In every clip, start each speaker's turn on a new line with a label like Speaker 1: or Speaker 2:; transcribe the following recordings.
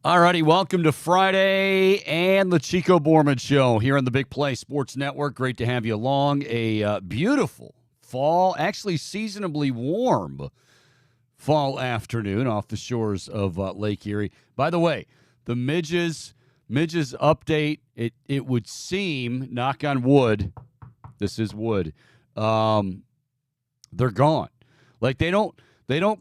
Speaker 1: All righty, welcome to Friday and the Chico Borman Show here on the Big Play Sports Network. Great to have you along. A beautiful fall, actually seasonably warm fall afternoon off the shores of Lake Erie. By the way, the midges update. It would seem, knock on wood, this is wood. They're gone. Like they don't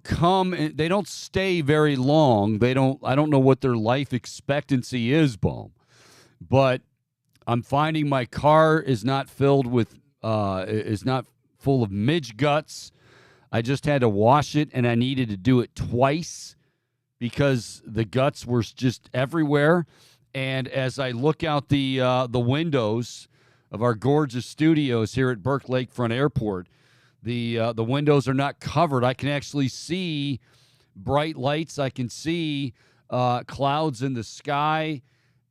Speaker 1: come. They don't stay very long. I don't know what their life expectancy is, Boom. But I'm finding my car is not filled with is not full of midge guts. I just had to wash it, and I needed to do it twice because the guts were just everywhere. And as I look out the windows of our gorgeous studios here at Burke Lakefront Airport, the windows are not covered. I can actually see bright lights. I can see clouds in the sky,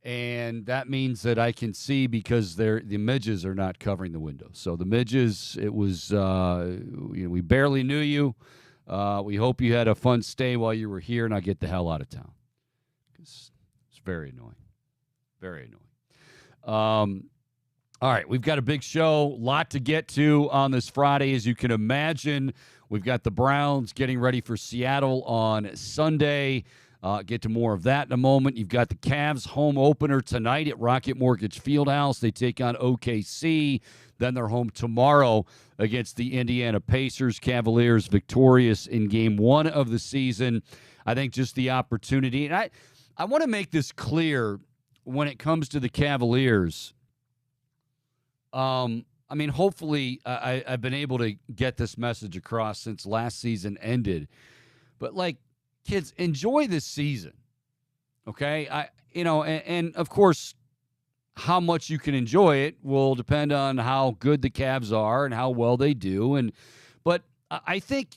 Speaker 1: and that means that I can see because the midges are not covering the windows. So the midges, it was we barely knew you. We hope you had a fun stay while you were here. Now get the hell out of town. It's very annoying. Very annoying. All right, we've got a big show, lot to get to on this Friday. As you can imagine, we've got the Browns getting ready for Seattle on Sunday. Get to more of that in a moment. You've got the Cavs home opener tonight at Rocket Mortgage Fieldhouse. They take on OKC. Then they're home tomorrow against the Indiana Pacers. Cavaliers victorious in game one of the season. I think just the opportunity. And I want to make this clear when it comes to the Cavaliers. Hopefully I've been able to get this message across since last season ended. But, kids, enjoy this season, okay? And of course, how much you can enjoy it will depend on how good the Cavs are and how well they do. But I think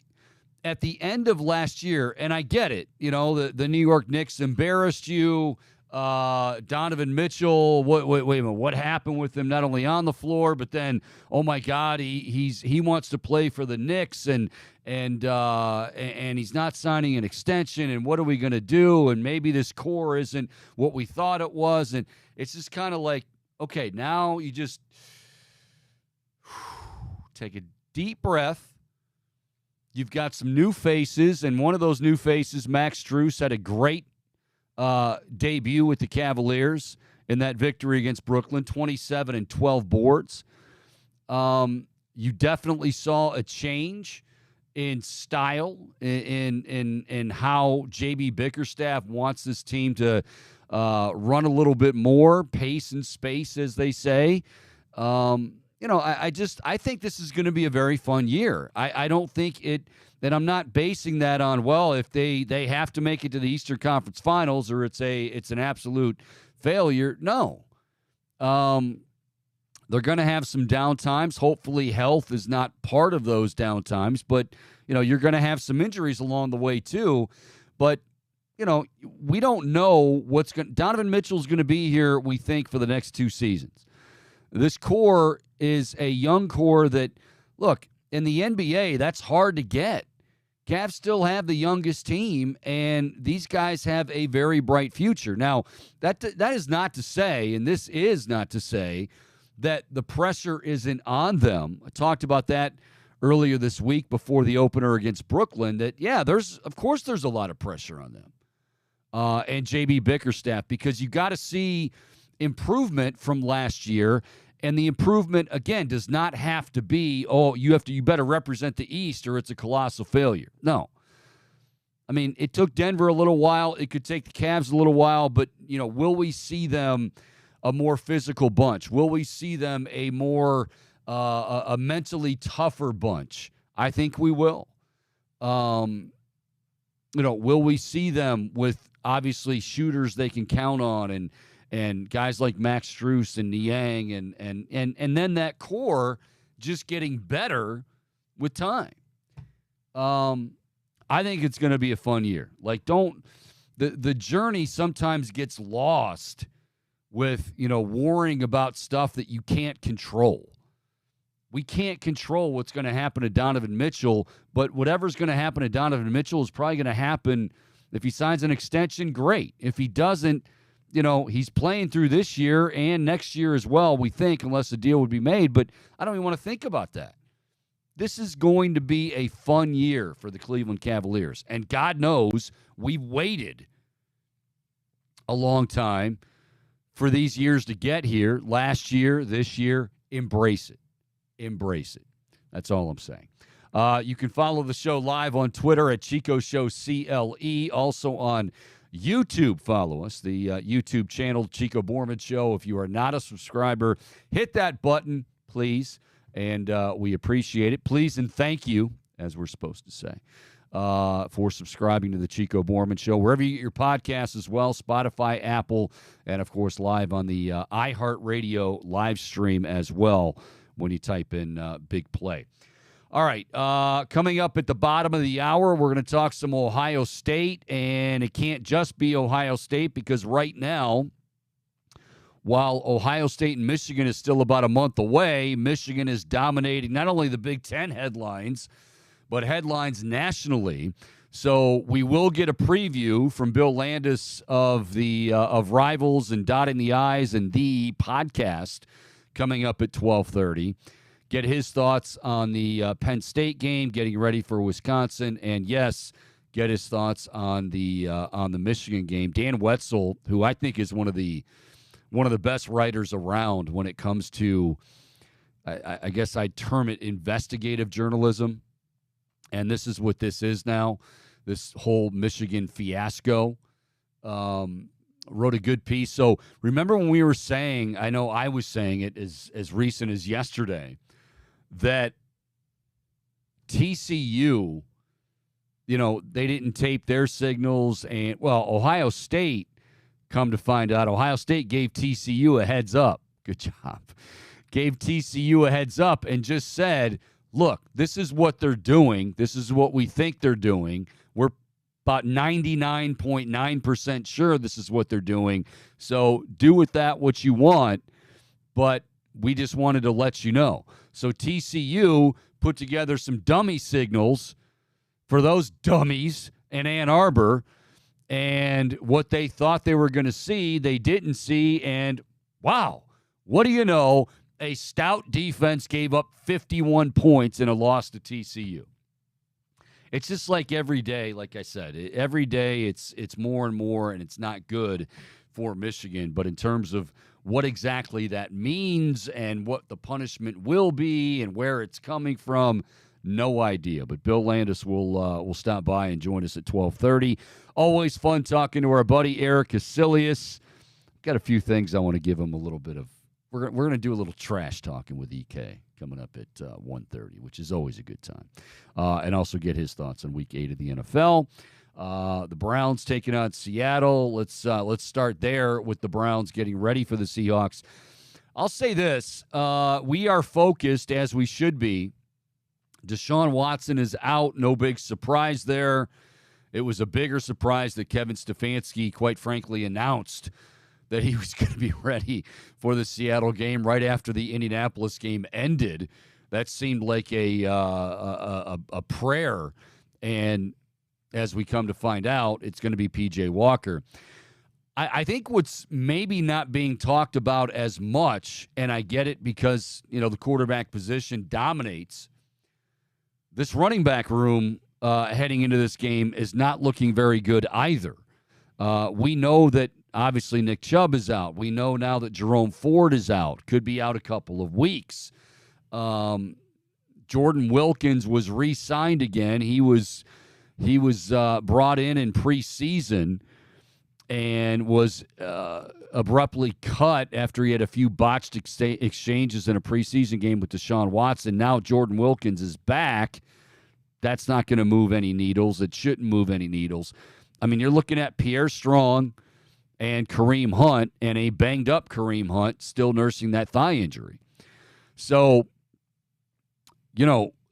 Speaker 1: at the end of last year, and I get it, the New York Knicks embarrassed you. Donovan Mitchell, wait a minute, what happened with him not only on the floor, but then, oh my God, he wants to play for the Knicks and he's not signing an extension, and what are we going to do? And maybe this core isn't what we thought it was. And it's just kind of like, okay, now you just take a deep breath. You've got some new faces, and one of those new faces, Max Strus, had a great debut with the Cavaliers in that victory against Brooklyn, 27 and 12 boards. You definitely saw a change in style, in how JB Bickerstaff wants this team to run a little bit more, pace and space, as they say. I think this is going to be a very fun year. I don't think that I'm not basing that on, well, if they have to make it to the Eastern Conference Finals or it's an absolute failure. No. They're going to have some downtimes. Hopefully health is not part of those downtimes, but you're going to have some injuries along the way too. But we don't know Donovan Mitchell's going to be here, we think, for the next two seasons. This core is a young core that, look, in the NBA, that's hard to get. Cavs still have the youngest team, and these guys have a very bright future. Now, that is not to say, and this is not to say, that the pressure isn't on them. I talked about that earlier this week before the opener against Brooklyn, that, yeah, there's a lot of pressure on them and JB Bickerstaff, because you got to see improvement from last year. And the improvement, again, does not have to be, you better represent the East or it's a colossal failure. No. I mean, it took Denver a little while. It could take the Cavs a little while. But, will we see them a more physical bunch? Will we see them a more a mentally tougher bunch? I think we will. Will we see them with, obviously, shooters they can count on and guys like Max Strus and Niang and then that core just getting better with time. I think it's going to be a fun year. The journey sometimes gets lost with, worrying about stuff that you can't control. We can't control what's going to happen to Donovan Mitchell, but whatever's going to happen to Donovan Mitchell is probably going to happen If he signs an extension, great. If he doesn't, he's playing through this year and next year as well, we think, unless a deal would be made. But I don't even want to think about that. This is going to be a fun year for the Cleveland Cavaliers. And God knows we've waited a long time for these years to get here. Last year, this year, embrace it. Embrace it. That's all I'm saying. You can follow the show live on Twitter at Chico Show CLE. Also on YouTube, follow us, the YouTube channel, Chico Borman Show. If you are not a subscriber, hit that button, please, and we appreciate it. Please and thank you, as we're supposed to say, for subscribing to the Chico Borman Show, wherever you get your podcasts as well, Spotify, Apple, and, of course, live on the iHeartRadio live stream as well when you type in Big Play. All right, coming up at the bottom of the hour, we're going to talk some Ohio State, and it can't just be Ohio State because right now, while Ohio State and Michigan is still about a month away, Michigan is dominating not only the Big Ten headlines, but headlines nationally. So we will get a preview from Bill Landis of the of Rivals and Dotting the I's and the podcast coming up at 12:30. Get his thoughts on the Penn State game, getting ready for Wisconsin, and yes, get his thoughts on the Michigan game. Dan Wetzel, who I think is one of the best writers around when it comes to, I guess I'd term it investigative journalism, and this is what this is now. This whole Michigan fiasco. Wrote a good piece. So remember when we were saying, I know I was saying it as recent as yesterday, that TCU, they didn't tape their signals. And, well, Ohio State, come to find out, Ohio State gave TCU a heads up. Good job. Gave TCU a heads up and just said, look, this is what they're doing. This is what we think they're doing. We're about 99.9% sure this is what they're doing. So do with that what you want, but we just wanted to let you know. So TCU put together some dummy signals for those dummies in Ann Arbor, and what they thought they were going to see, they didn't see, and wow, what do you know? A stout defense gave up 51 points in a loss to TCU. It's just like every day, like I said, every day it's more and more, and it's not good for Michigan. But in terms of what exactly that means and what the punishment will be and where it's coming from, no idea. But Bill Landis will stop by and join us at 12:30. Always fun talking to our buddy Eric Casilius. Got a few things I want to give him a little bit of. We're going to do a little trash talking with EK coming up at 1:30, which is always a good time. And also get his thoughts on Week 8 of the NFL. The Browns taking on Seattle. Let's start there with the Browns getting ready for the Seahawks. I'll say this. We are focused, as we should be. Deshaun Watson is out. No big surprise there. It was a bigger surprise that Kevin Stefanski, quite frankly, announced that he was going to be ready for the Seattle game right after the Indianapolis game ended. That seemed like a prayer, and as we come to find out, it's going to be P.J. Walker. I think what's maybe not being talked about as much, and I get it because, the quarterback position dominates, this running back room heading into this game is not looking very good either. We know that obviously Nick Chubb is out. We know now that Jerome Ford is out, could be out a couple of weeks. Jordan Wilkins was re-signed again. He was brought in preseason and was abruptly cut after he had a few botched exchanges in a preseason game with Deshaun Watson. Now Jordan Wilkins is back. That's not going to move any needles. It shouldn't move any needles. I mean, you're looking at Pierre Strong and Kareem Hunt, and a banged-up Kareem Hunt still nursing that thigh injury. So,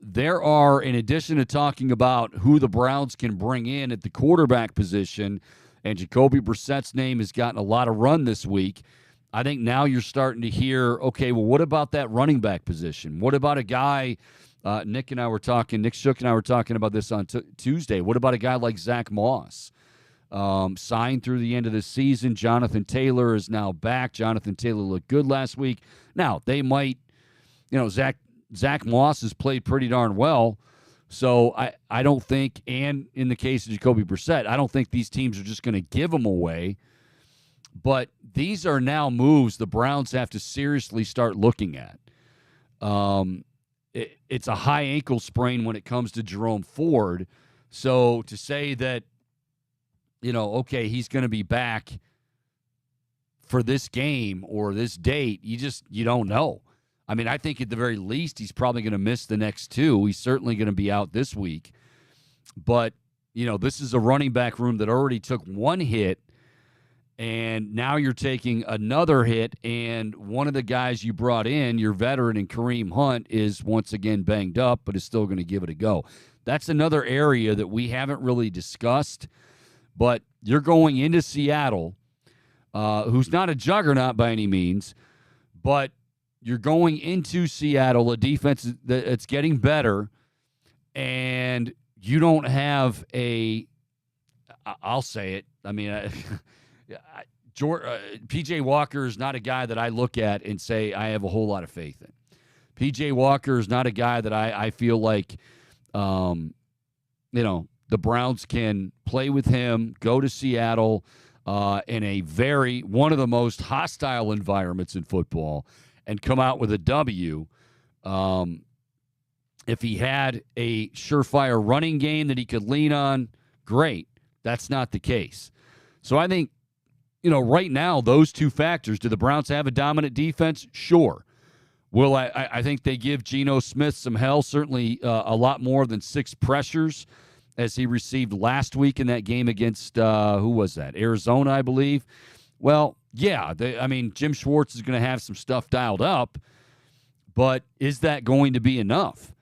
Speaker 1: there are, in addition to talking about who the Browns can bring in at the quarterback position, and Jacoby Brissett's name has gotten a lot of run this week, I think now you're starting to hear, okay, well, what about that running back position? What about a guy, Nick Shook and I were talking about this on Tuesday. What about a guy like Zach Moss? signed through the end of the season. Jonathan Taylor is now back. Jonathan Taylor looked good last week. Now, they might, Zach Moss has played pretty darn well. So I don't think, and in the case of Jacoby Brissett, I don't think these teams are just going to give him away. But these are now moves the Browns have to seriously start looking at. It's a high ankle sprain when it comes to Jerome Ford. So to say that, okay, he's going to be back for this game or this date, you don't know. I mean, I think at the very least he's probably going to miss the next two. He's certainly going to be out this week. But, this is a running back room that already took one hit, and now you're taking another hit, and one of the guys you brought in, your veteran and Kareem Hunt, is once again banged up, but is still going to give it a go. That's another area that we haven't really discussed, but you're going into Seattle, who's not a juggernaut by any means, but you're going into Seattle, a defense that's getting better, and you don't have I'll say it, I mean, P.J. Walker is not a guy that I look at and say I have a whole lot of faith in. P.J. Walker is not a guy that I feel like, the Browns can play with him, go to Seattle in one of the most hostile environments in football and come out with a W. If he had a surefire running game that he could lean on, great. That's not the case. So I think, right now, those two factors, do the Browns have a dominant defense? Sure. Will I think they give Geno Smith some hell, certainly a lot more than 6 pressures as he received last week in that game against, who was that? Arizona, I believe. Well, yeah, Jim Schwartz is going to have some stuff dialed up, but is that going to be enough?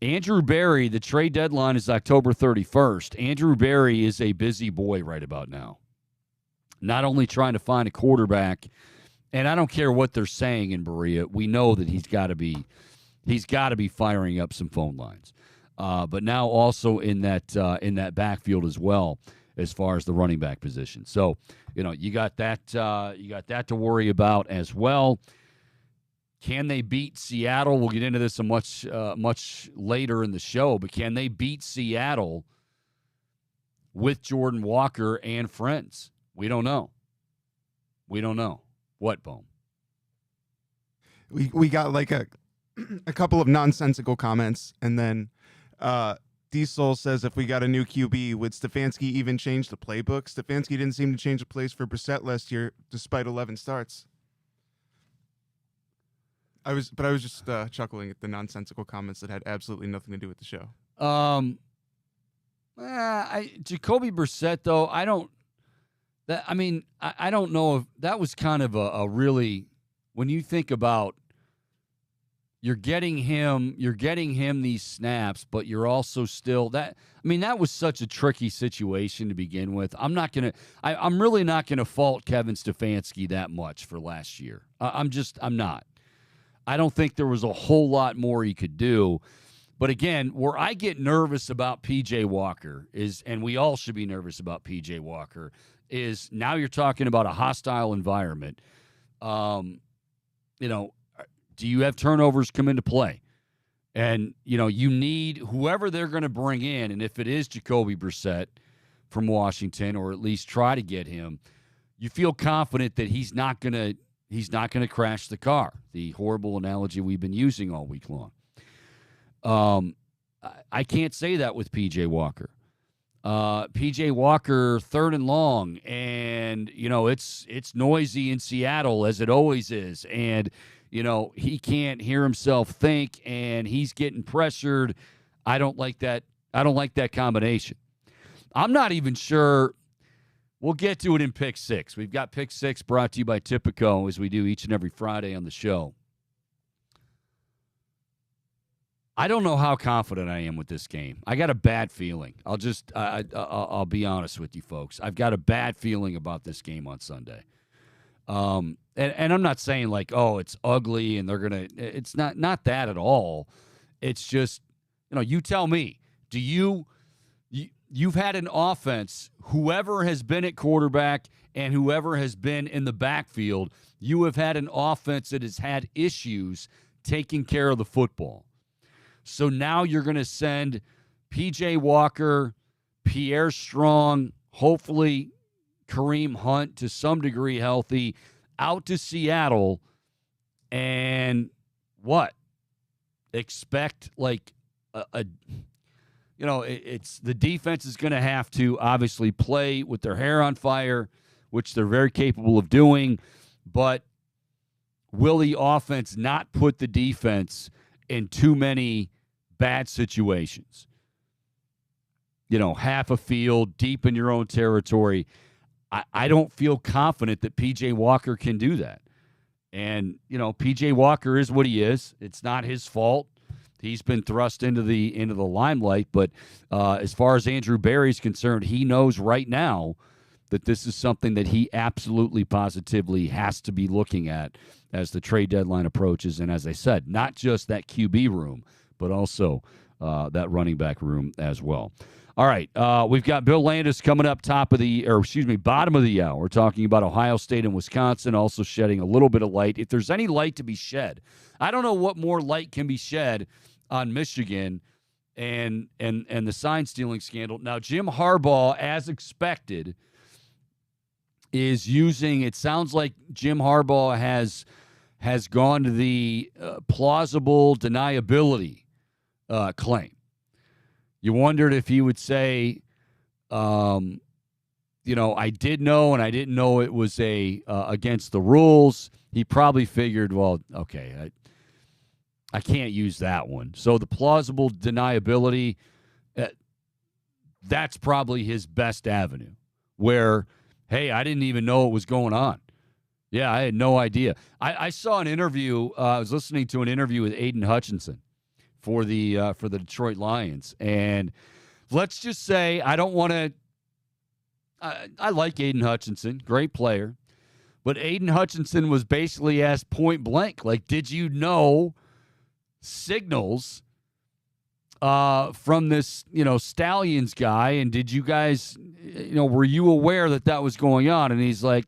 Speaker 1: Andrew Berry, the trade deadline is October 31st. Andrew Berry is a busy boy right about now. Not only trying to find a quarterback, and I don't care what they're saying in Berea, we know that he's got to be firing up some phone lines. But now also in that backfield as well, as far as the running back position. So, you got that to worry about as well. Can they beat Seattle? We'll get into this much later in the show, but can they beat Seattle with Jordan Walker and friends? We don't know. What, Bohm?
Speaker 2: We got like a couple of nonsensical comments, and then Diesel says, if we got a new QB, would Stefanski even change the playbook? Stefanski didn't seem to change the plays for Brissett last year, despite 11 starts. I was just chuckling at the nonsensical comments that had absolutely nothing to do with the show.
Speaker 1: Jacoby Brissett, though, I don't know if that was kind of a really, when you think about, you're getting him these snaps, but you're also still that was such a tricky situation to begin with. I'm really not gonna fault Kevin Stefanski that much for last year. I'm not. I don't think there was a whole lot more he could do. But again, where I get nervous about P.J. Walker is, and we all should be nervous about P.J. Walker, is now you're talking about a hostile environment. Do you have turnovers come into play? And, you need whoever they're going to bring in, and if it is Jacoby Brissett from Washington, or at least try to get him, you feel confident that he's not going to crash the car, the horrible analogy we've been using all week long. I can't say that with P.J. Walker. P.J. Walker, 3rd and long, and, it's noisy in Seattle, as it always is, and, he can't hear himself think, and he's getting pressured. I don't like that combination. I'm not even sure. We'll get to it in Pick 6. We've got Pick 6 brought to you by Tipico, as we do each and every Friday on the show. I don't know how confident I am with this game. I got a bad feeling. I'll be honest with you folks. I've got a bad feeling about this game on Sunday. And I'm not saying like, oh, it's ugly and it's not that at all. It's just, you tell me, do you you've had an offense, whoever has been at quarterback and whoever has been in the backfield, you have had an offense that has had issues taking care of the football. So now you're going to send P.J. Walker, Pierre Strong, hopefully Kareem Hunt to some degree healthy, out to Seattle, and what? Expect like it's the defense is going to have to obviously play with their hair on fire, which they're very capable of doing, but will the offense not put the defense in too many bad situations? Half a field, deep in your own territory. I don't feel confident that P.J. Walker can do that. And, P.J. Walker is what he is. It's not his fault. He's been thrust into the limelight. But as far as Andrew Berry's concerned, he knows right now that this is something that he absolutely positively has to be looking at as the trade deadline approaches. And as I said, not just that QB room, but also that running back room as well. All right, we've got Bill Landis coming up bottom of the hour, talking about Ohio State and Wisconsin, also shedding a little bit of light. If there's any light to be shed, I don't know what more light can be shed on Michigan and the sign stealing scandal. Now, Jim Harbaugh, as expected, is using. It sounds like Jim Harbaugh has gone to the plausible deniability claim. You wondered if he would say, I did know, and I didn't know it was against the rules. He probably figured, well, okay, I can't use that one. So the plausible deniability, that's probably his best avenue, where, hey, I didn't even know what was going on. Yeah, I had no idea. I saw an interview. I was listening to an interview with Aiden Hutchinson for the Detroit Lions. And let's just say I don't want to I like Aiden Hutchinson, great player. But Aiden Hutchinson was basically asked point blank, like, did you know signals from this, Stallions guy, and did you guys, were you aware that was going on? And he's like,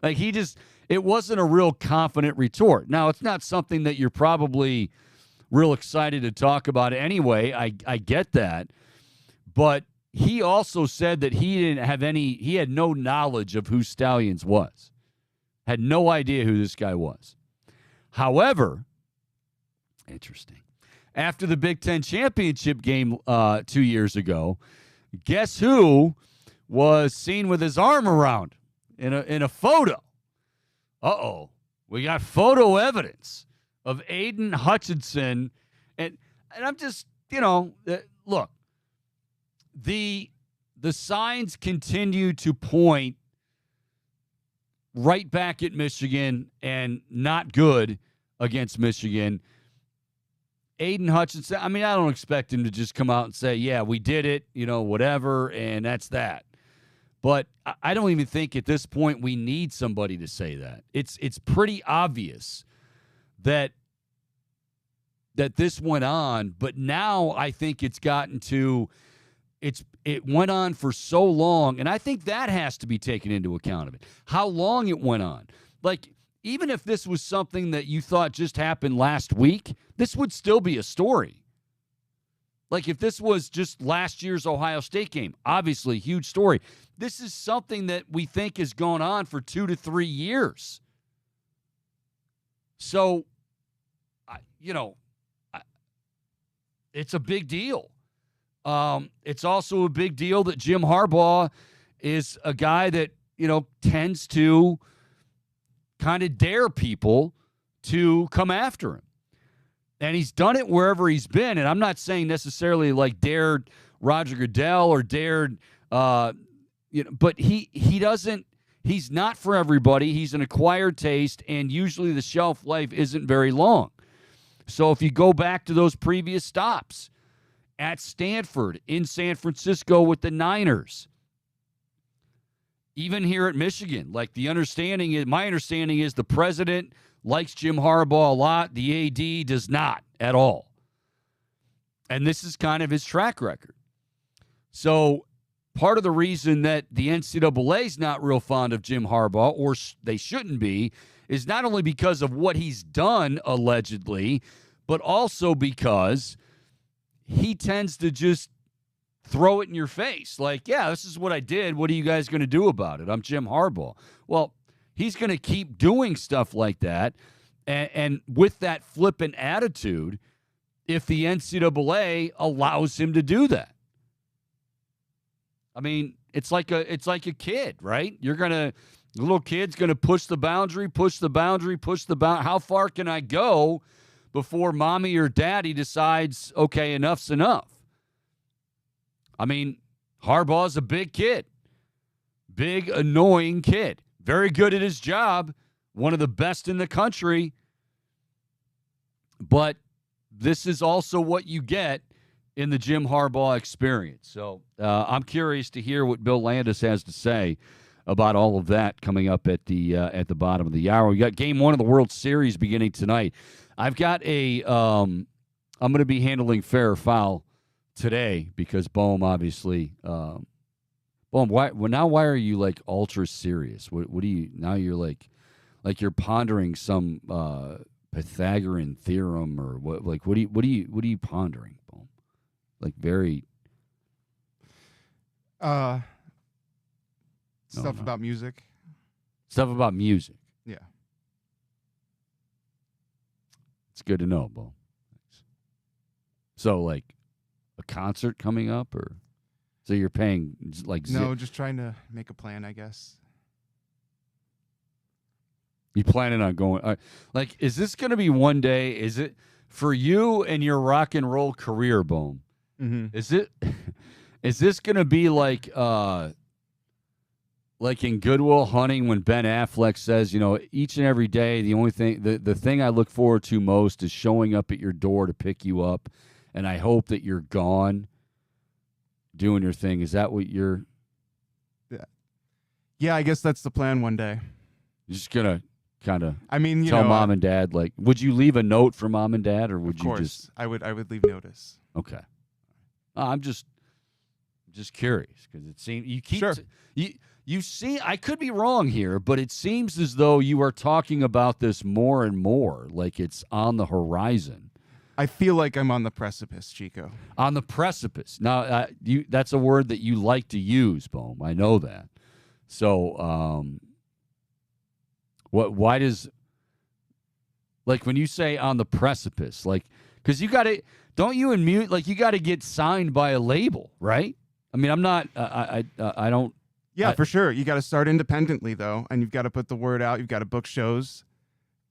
Speaker 1: like he just, it wasn't a real confident retort. Now, it's not something that you're probably real excited to talk about anyway. I get that. But he also said that he had no knowledge of who Stallions was. Had no idea who this guy was. However, interesting. After the Big Ten championship game 2 years ago, guess who was seen with his arm around in a photo? Uh-oh. We got photo evidence of Aiden Hutchinson. And I'm just, look, the signs continue to point right back at Michigan and not good against Michigan. Aiden Hutchinson, I don't expect him to just come out and say, yeah, we did it, whatever, and that's that. But I don't even think at this point we need somebody to say that. It's pretty obvious that this went on, but now I think it's gotten to it went on for so long, and I think that has to be taken into account of it. How long it went on. Like, even if this was something that you thought just happened last week, this would still be a story. Like, if this was just last year's Ohio State game, obviously, huge story. This is something that we think has gone on for 2 to 3 years. So, it's a big deal. It's also a big deal that Jim Harbaugh is a guy that, tends to kind of dare people to come after him. And he's done it wherever he's been. And I'm not saying necessarily like dared Roger Goodell or dared, but he's not for everybody. He's an acquired taste, and usually the shelf life isn't very long. So if you go back to those previous stops at Stanford, in San Francisco with the Niners, even here at Michigan, like my understanding is the president likes Jim Harbaugh a lot. The AD does not at all. And this is kind of his track record. So part of the reason that the NCAA is not real fond of Jim Harbaugh, or they shouldn't be, is not only because of what he's done, allegedly, but also because he tends to just throw it in your face. Like, yeah, this is what I did. What are you guys going to do about it? I'm Jim Harbaugh. Well, he's going to keep doing stuff like that. And with that flippant attitude, if the NCAA allows him to do that. I mean, it's like a kid, right? The little kid's gonna push the boundary. How far can I go before mommy or daddy decides, okay, enough's enough? I mean, Harbaugh's a big kid, big annoying kid, very good at his job, one of the best in the country. But this is also what you get in the Jim Harbaugh experience. So I'm curious to hear what Bill Landis has to say about all of that coming up at the bottom of the hour. We got Game 1 of the World Series beginning tonight. I've got I'm going to be handling fair or foul today because Bohm obviously Bohm. Why are you like ultra serious? What do you now? You're like you're pondering some Pythagorean theorem or what? Like what are you pondering, Bohm? Like very
Speaker 2: stuff about music.
Speaker 1: Stuff about music.
Speaker 2: Yeah.
Speaker 1: It's good to know, Bo. So like a concert coming up, or so you're paying like
Speaker 2: No, just trying to make a plan, I guess.
Speaker 1: You planning on going like is this going to be one day, is it for you and your rock and roll career, Bohm?
Speaker 2: Mm-hmm.
Speaker 1: Is this going to be like in Good Will Hunting when Ben Affleck says, you know, each and every day, the only thing, the thing I look forward to most is showing up at your door to pick you up, and I hope that you're gone doing your thing. Is that what you're?
Speaker 2: Yeah, I guess that's the plan one day.
Speaker 1: You're just going to kind of
Speaker 2: tell
Speaker 1: mom and dad, like, would you leave a note for mom and dad, or would you just?
Speaker 2: I would leave notice.
Speaker 1: Okay. I'm just curious because it seems you keep
Speaker 2: sure.
Speaker 1: You see, I could be wrong here, but it seems as though you are talking about this more and more, like it's on the horizon.
Speaker 2: I feel like I'm on the precipice, Chico.
Speaker 1: On the precipice. Now, that's a word that you like to use, Bohm. I know that. So, why does, like, when you say on the precipice, like, because you got to, don't you and mute, like, you got to get signed by a label, right? I mean, I'm not, I don't.
Speaker 2: Yeah, for sure. You got to start independently, though, and you've got to put the word out. You've got to book shows.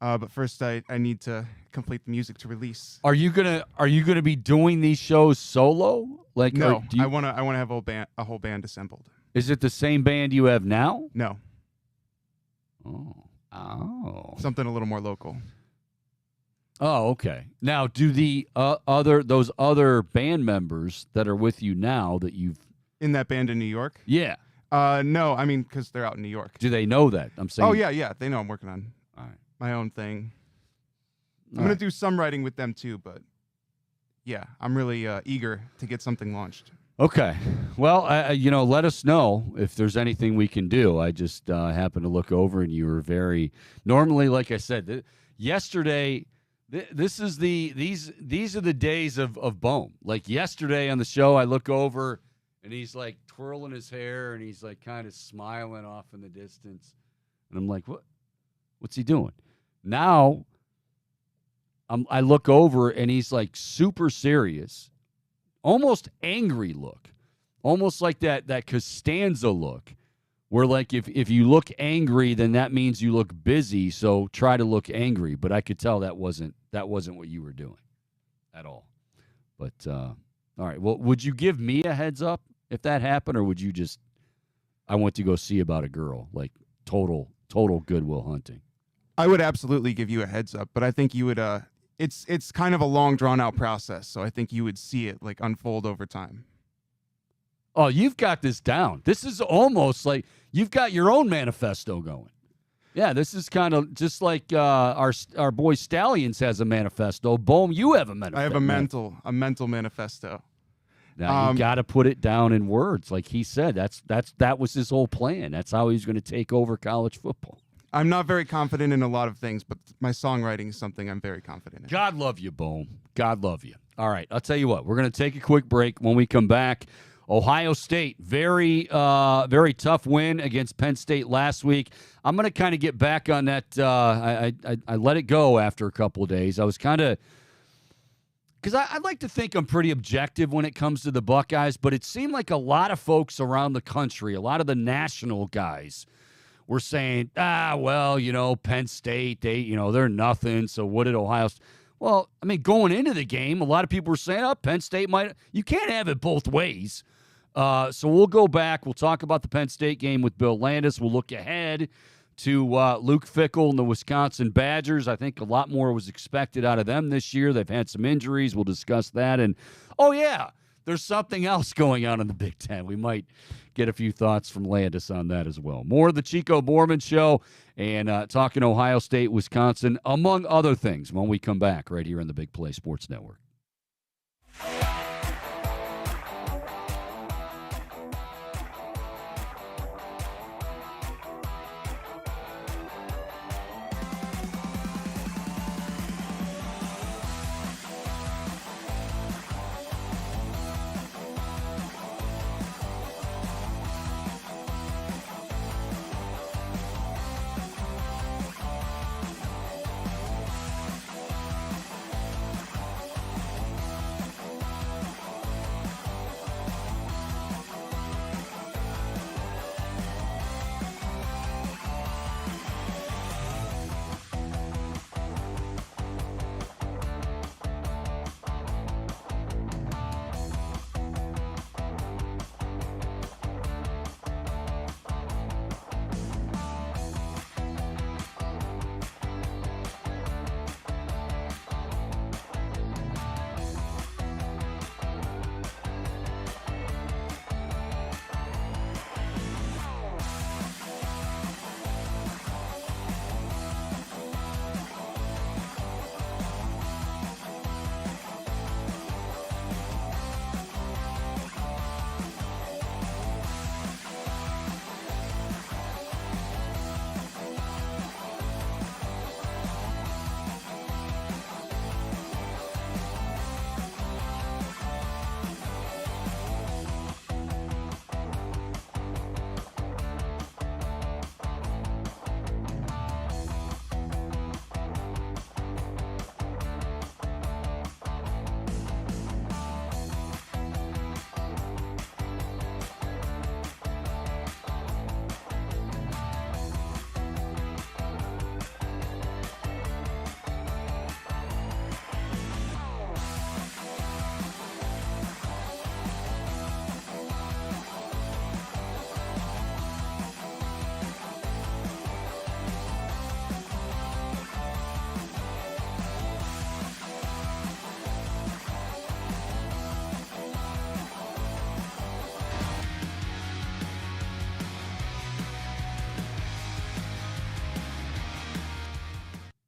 Speaker 2: But first, I need to complete the music to release.
Speaker 1: Are you gonna be doing these shows solo? Like,
Speaker 2: no, I wanna have a whole band assembled.
Speaker 1: Is it the same band you have now?
Speaker 2: No.
Speaker 1: Oh.
Speaker 2: Something a little more local.
Speaker 1: Oh, okay. Now, do the those other band members that are with you now that you've
Speaker 2: in that band in New York?
Speaker 1: Yeah.
Speaker 2: No, I mean, because they're out in New York.
Speaker 1: Do they know that? I'm saying.
Speaker 2: Oh yeah, they know I'm working on my own thing. I'm gonna do some writing with them too, but yeah, I'm really eager to get something launched.
Speaker 1: Okay. Well, let us know if there's anything we can do. I just happened to look over, and you were very normally, like I said, yesterday. These are the days of Bohm. Like yesterday on the show, I look over and he's like twirling his hair and he's like kind of smiling off in the distance, and I'm like, what's he doing? Now, I look over and he's like super serious, almost angry look, almost like that Costanza look. Where like if you look angry, then that means you look busy. So try to look angry. But I could tell that wasn't what you were doing at all. But all right. Well, would you give me a heads up if that happened, or would you just? I went to go see about a girl, like total Good Will Hunting.
Speaker 2: I would absolutely give you a heads up, but I think you would. It's kind of a long drawn out process, so I think you would see it like unfold over time.
Speaker 1: Oh, you've got this down. This is almost like you've got your own manifesto going. Yeah, this is kind of just like our boy Stallions has a manifesto. Boom, you have a manifesto.
Speaker 2: I have a mental manifesto.
Speaker 1: Now you got to put it down in words, like he said. That was his whole plan. That's how he's going to take over college football.
Speaker 2: I'm not very confident in a lot of things, but my songwriting is something I'm very confident in.
Speaker 1: God love you, Boom. God love you. All right, I'll tell you what. We're going to take a quick break. When we come back, Ohio State, very tough win against Penn State last week. I'm going to kind of get back on that. I let it go after a couple of days. I was kind of because I'd like to think I'm pretty objective when it comes to the Buckeyes, but it seemed like a lot of folks around the country, a lot of the national guys, were saying, Penn State, they're nothing. So what did Ohio State? Well, I mean, going into the game, a lot of people were saying, Penn State might. You can't have it both ways. So we'll go back. We'll talk about the Penn State game with Bill Landis. We'll look ahead to Luke Fickell and the Wisconsin Badgers. I think a lot more was expected out of them this year. They've had some injuries. We'll discuss that. And, there's something else going on in the Big Ten. We might get a few thoughts from Landis on that as well. More of the Chico Borman Show and talking Ohio State, Wisconsin, among other things, when we come back right here on the Big Play Sports Network.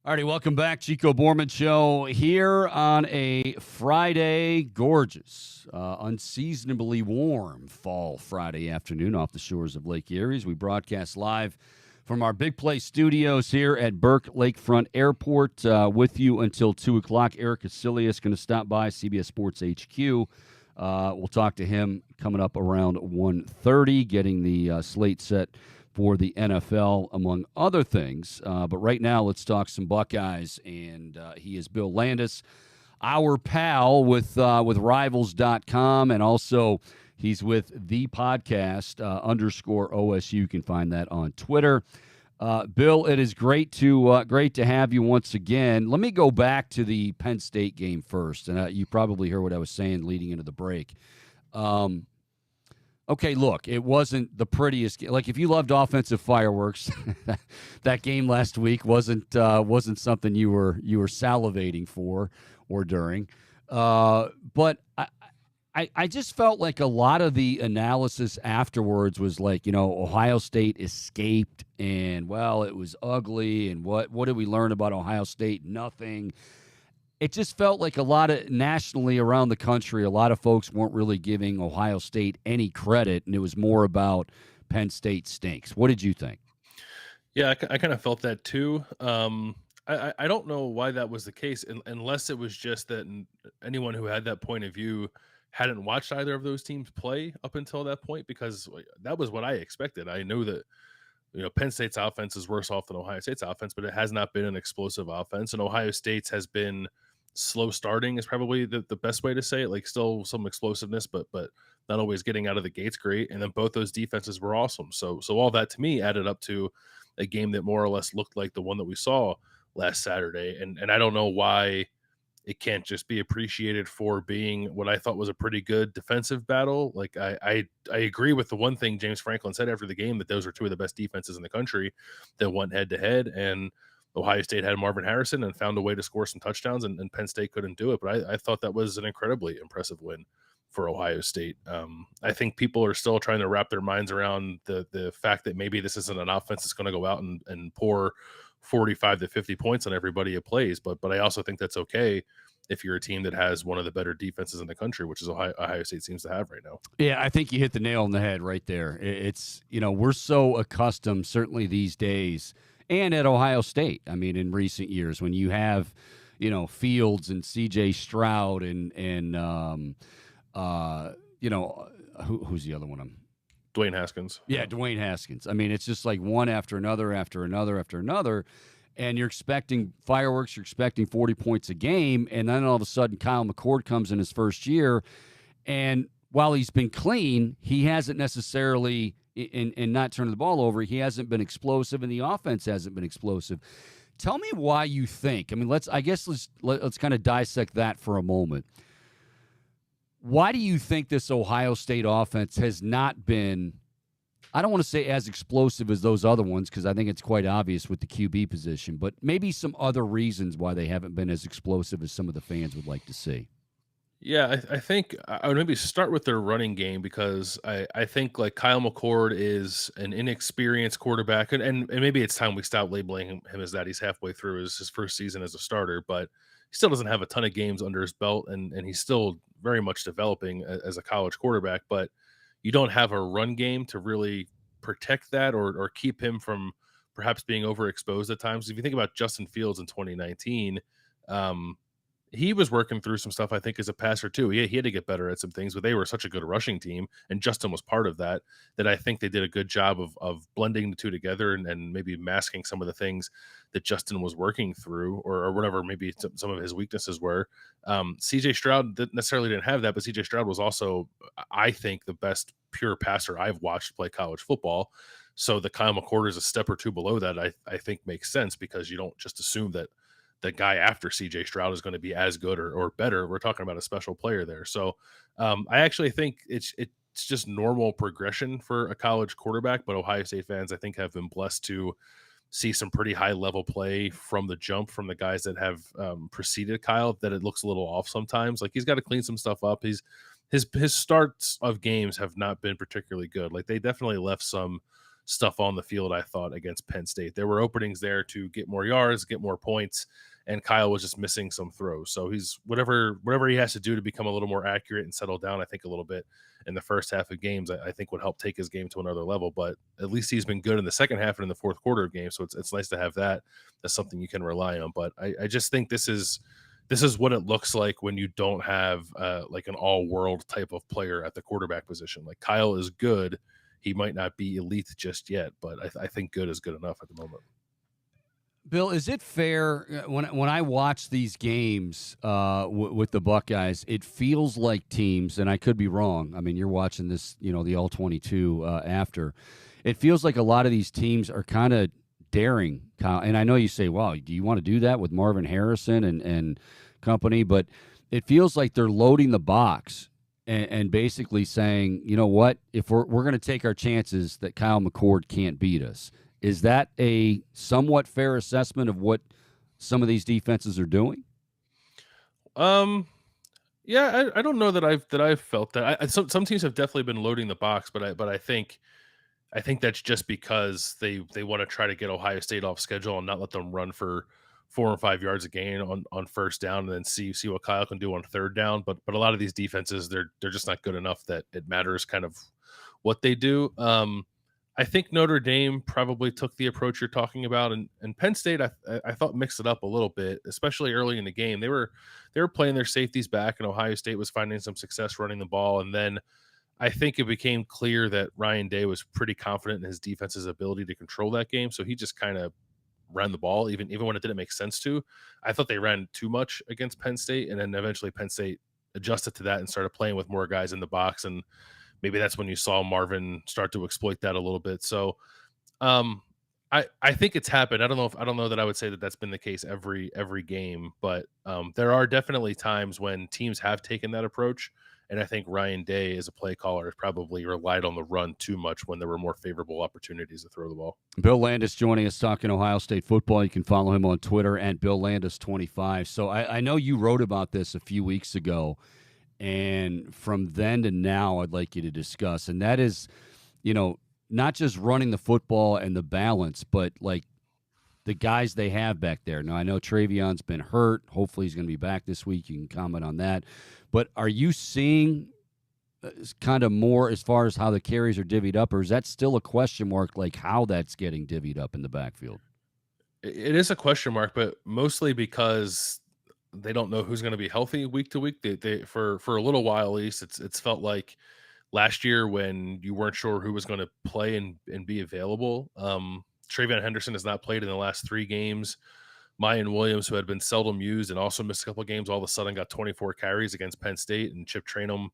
Speaker 1: All righty, welcome back. Chico Borman Show here on a Friday. Gorgeous, unseasonably warm fall Friday afternoon off the shores of Lake Erie. We broadcast live from our Big Play studios here at Burke Lakefront Airport with you until 2 o'clock. Eric Casilius going to stop by CBS Sports HQ. We'll talk to him coming up around 1:30, getting the slate set for the NFL, among other things. But right now, let's talk some Buckeyes. And he is Bill Landis, our pal with Rivals.com. And also, he's with the podcast _OSU. You can find that on Twitter. Bill, it is great to have you once again. Let me go back to the Penn State game first. And you probably heard what I was saying leading into the break. Okay, look, it wasn't the prettiest. Like, if you loved offensive fireworks, that game last week wasn't something you were salivating for or during. But I just felt like a lot of the analysis afterwards was like, Ohio State escaped and, well, it was ugly. And what did we learn about Ohio State? Nothing. It just felt like a lot of nationally around the country, a lot of folks weren't really giving Ohio State any credit. And it was more about Penn State stinks. What did you think?
Speaker 3: Yeah, I kind of felt that too. I don't know why that was the case, unless it was just that anyone who had that point of view hadn't watched either of those teams play up until that point, because that was what I expected. I know that Penn State's offense is worse off than Ohio State's offense, but it has not been an explosive offense, and Ohio State's has been slow starting is probably the best way to say it. Like still some explosiveness, but not always getting out of the gates great. And then both those defenses were awesome. So all that to me added up to a game that more or less looked like the one that we saw last Saturday. And I don't know why it can't just be appreciated for being what I thought was a pretty good defensive battle. Like I agree with the one thing James Franklin said after the game, that those are two of the best defenses in the country that went head to head. And Ohio State had Marvin Harrison and found a way to score some touchdowns, and Penn State couldn't do it. But I thought that was an incredibly impressive win for Ohio State. I think people are still trying to wrap their minds around the fact that maybe this isn't an offense that's going to go out and pour 45 to 50 points on everybody it plays. But I also think that's okay if you're a team that has one of the better defenses in the country, which is Ohio State seems to have right now.
Speaker 1: Yeah, I think you hit the nail on the head right there. It's, we're so accustomed, certainly these days, and at Ohio State, I mean, in recent years, when you have, Fields and C.J. Stroud and who's the other one?
Speaker 3: Dwayne Haskins.
Speaker 1: Yeah, Dwayne Haskins. I mean, it's just like one after another, after another, after another. And you're expecting fireworks, you're expecting 40 points a game, and then all of a sudden Kyle McCord comes in his first year, and while he's been clean, he hasn't necessarily, in not turning the ball over, he hasn't been explosive, and the offense hasn't been explosive. Tell me why you think. I mean, let's kind of dissect that for a moment. Why do you think this Ohio State offense has not been, I don't want to say as explosive as those other ones, because I think it's quite obvious with the QB position, but maybe some other reasons why they haven't been as explosive as some of the fans would like to see?
Speaker 3: Yeah, I think I would maybe start with their running game, because I think like Kyle McCord is an inexperienced quarterback, and maybe it's time we stop labeling him as that. He's halfway through his first season as a starter, but he still doesn't have a ton of games under his belt, and he's still very much developing as a college quarterback. But you don't have a run game to really protect that or keep him from perhaps being overexposed at times. If you think about Justin Fields in 2019, he was working through some stuff, I think, as a passer too. He had to get better at some things, but they were such a good rushing team, and Justin was part of that, that I think they did a good job of blending the two together and maybe masking some of the things that Justin was working through, or whatever maybe some of his weaknesses were. CJ Stroud necessarily didn't have that, but CJ Stroud was also, I think, the best pure passer I've watched play college football. So the Kyle McCord is a step or two below that, I think makes sense, because you don't just assume that the guy after CJ Stroud is going to be as good or better. We're talking about a special player there. So I actually think it's just normal progression for a college quarterback, but Ohio State fans, I think, have been blessed to see some pretty high level play from the jump from the guys that have preceded Kyle, that it looks a little off sometimes. Like he's got to clean some stuff up. His starts of games have not been particularly good. Like they definitely left some stuff on the field, I thought, against Penn State. There were openings there to get more yards, get more points, and Kyle was just missing some throws. So he's whatever he has to do to become a little more accurate and settle down, I think, a little bit in the first half of games, I think would help take his game to another level. But at least he's been good in the second half and in the fourth quarter of games. So it's nice to have that as something you can rely on. But I just think this is what it looks like when you don't have like an all-world type of player at the quarterback position. Like Kyle is good. He might not be elite just yet, but I think good is good enough at the moment.
Speaker 1: Bill, is it fair when I watch these games with the Buckeyes, it feels like teams, and I could be wrong. I mean, you're watching this, the All-22 after. It feels like a lot of these teams are kind of daring, Kyle. And I know you say, wow, do you want to do that with Marvin Harrison and company? But it feels like they're loading the box and basically saying, you know what, if we're going to take our chances that Kyle McCord can't beat us. Is that a somewhat fair assessment of what some of these defenses are doing?
Speaker 3: Yeah, Yeah, I don't know that I've felt that. Some teams have definitely been loading the box, but I think that's just because they want to try to get Ohio State off schedule and not let them run for 4 or 5 yards a gain on first down, and then see what Kyle can do on third down. But a lot of these defenses, they're just not good enough that it matters kind of what they do. I think Notre Dame probably took the approach you're talking about, and Penn State I thought mixed it up a little bit, especially early in the game. They were playing their safeties back, and Ohio State was finding some success running the ball, and then I think it became clear that Ryan Day was pretty confident in his defense's ability to control that game, so he just kind of ran the ball, even when it didn't make sense to. I thought they ran too much against Penn State, and then eventually Penn State adjusted to that and started playing with more guys in the box, and maybe that's when you saw Marvin start to exploit that a little bit. So, um, I think it's happened. I don't know that I would say that that's been the case every game, but there are definitely times when teams have taken that approach, and I think Ryan Day, as a play caller, has probably relied on the run too much when there were more favorable opportunities to throw the ball.
Speaker 1: Bill Landis joining us talking Ohio State football. You can follow him on Twitter at Bill Landis25. So I know you wrote about this a few weeks ago, and from then to now, I'd like you to discuss, and that is, not just running the football and the balance, but like the guys they have back there. Now, I know Travion's been hurt. Hopefully he's going to be back this week. You can comment on that. But are you seeing kind of more as far as how the carries are divvied up, or is that still a question mark, like how that's getting divvied up in the backfield?
Speaker 3: It is a question mark, but mostly because they don't know who's going to be healthy week to week. They for a little while at least, it's felt like last year when you weren't sure who was going to play and be available. Travion Henderson has not played in the last 3 games. Mayan Williams, who had been seldom used and also missed a couple of games, all of a sudden got 24 carries against Penn State. And Chip Trayanum,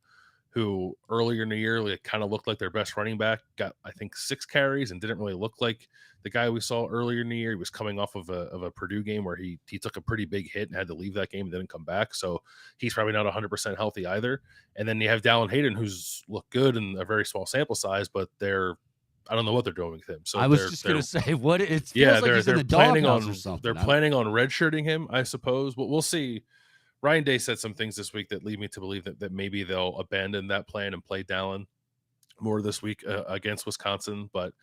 Speaker 3: who earlier in the year kind of looked like their best running back, got I think 6 carries and didn't really look like the guy we saw earlier in the year. He was coming off of a Purdue game where he took a pretty big hit and had to leave that game and didn't come back. So he's probably not 100% healthy either. And then you have Dallin Hayden, who's looked good in a very small sample size, but I don't know what they're doing with him. So
Speaker 1: I was just going to say, what it feels like he's in the
Speaker 3: planning
Speaker 1: doghouse
Speaker 3: on
Speaker 1: or something.
Speaker 3: They're planning on redshirting him, I suppose. But we'll see. Ryan Day said some things this week that lead me to believe that maybe they'll abandon that plan and play Dallin more this week against Wisconsin. But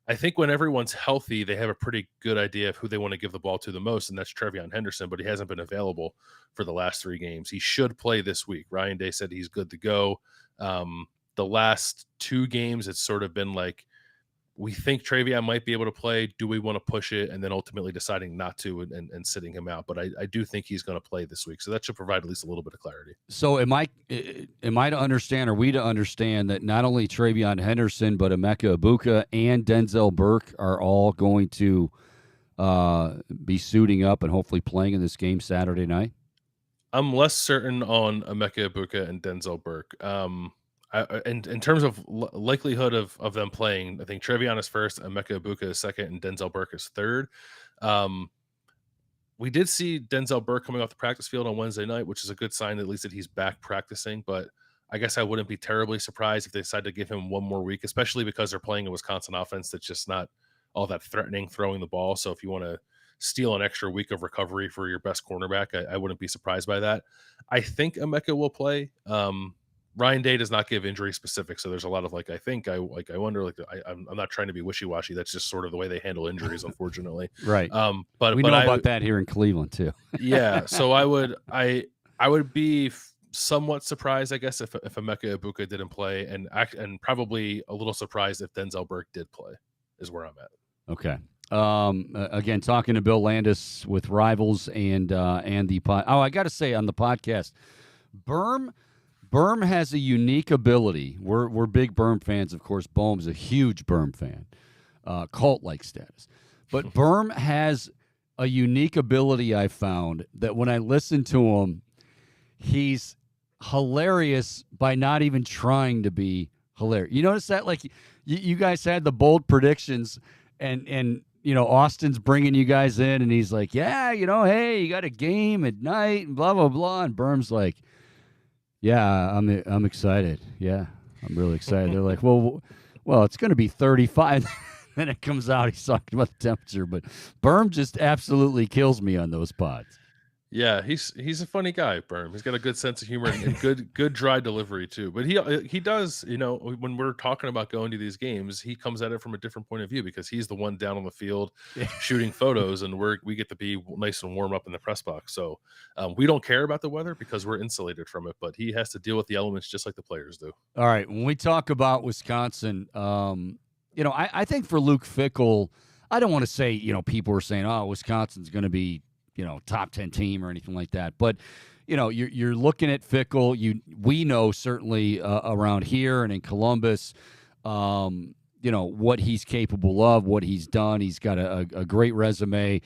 Speaker 3: I think when everyone's healthy, they have a pretty good idea of who they want to give the ball to the most, and that's Travion Henderson, but he hasn't been available for the last 3 games. He should play this week. Ryan Day said he's good to go. The last 2 games, it's sort of been like, we think Travion might be able to play. Do we want to push it? And then ultimately deciding not to and sitting him out. But I do think he's going to play this week. So that should provide at least a little bit of clarity.
Speaker 1: So am I to understand, are we to understand that not only Travion Henderson, but Emeka Ibuka and Denzel Burke are all going to be suiting up and hopefully playing in this game Saturday night?
Speaker 3: I'm less certain on Emeka Ibuka and Denzel Burke. In terms of likelihood of them playing, I think Travion is first, Emeka Ibuka is second, and Denzel Burke is third. We did see Denzel Burke coming off the practice field on Wednesday night, which is a good sign, at least that he's back practicing. But I guess I wouldn't be terribly surprised if they decide to give him one more week, especially because they're playing a Wisconsin offense that's just not all that threatening throwing the ball. So if you want to steal an extra week of recovery for your best cornerback, I wouldn't be surprised by that. I think Emeka will play. Ryan Day does not give injury specific, so there's a lot of I wonder, I'm not trying to be wishy-washy. That's just sort of the way they handle injuries, unfortunately.
Speaker 1: Right.
Speaker 3: But
Speaker 1: we know about that here in Cleveland too.
Speaker 3: Yeah. So I would be somewhat surprised, I guess, if Emeka Ibuka didn't play, and probably a little surprised if Denzel Burke did play, is where I'm at.
Speaker 1: Okay. Again, talking to Bill Landis with Rivals and the pod. Oh, I got to say on the podcast, Berm has a unique ability. We're big Berm fans, of course. Bohm's a huge Berm fan, cult-like status. But Berm has a unique ability, I found, that when I listen to him, he's hilarious by not even trying to be hilarious. You notice that? Like, you guys had the bold predictions, and Austin's bringing you guys in, and he's like, yeah, hey, you got a game at night, and blah, blah, blah. And Berm's like, yeah, I'm excited. Yeah, I'm really excited. They're like, well, it's going to be 35. Then it comes out he's talking about the temperature. But Berm just absolutely kills me on those pods.
Speaker 3: Yeah, he's a funny guy, Berm. He's got a good sense of humor and good dry delivery too. But he does, when we're talking about going to these games, he comes at it from a different point of view because he's the one down on the field shooting photos, and we get to be nice and warm up in the press box. So we don't care about the weather because we're insulated from it. But he has to deal with the elements just like the players do.
Speaker 1: All right. When we talk about Wisconsin, I think for Luke Fickell, I don't want to say, people are saying, oh, Wisconsin's going to be, top 10 team or anything like that. But, you're looking at Fickell. We know certainly around here and in Columbus, what he's capable of, what he's done. He's got a great resume.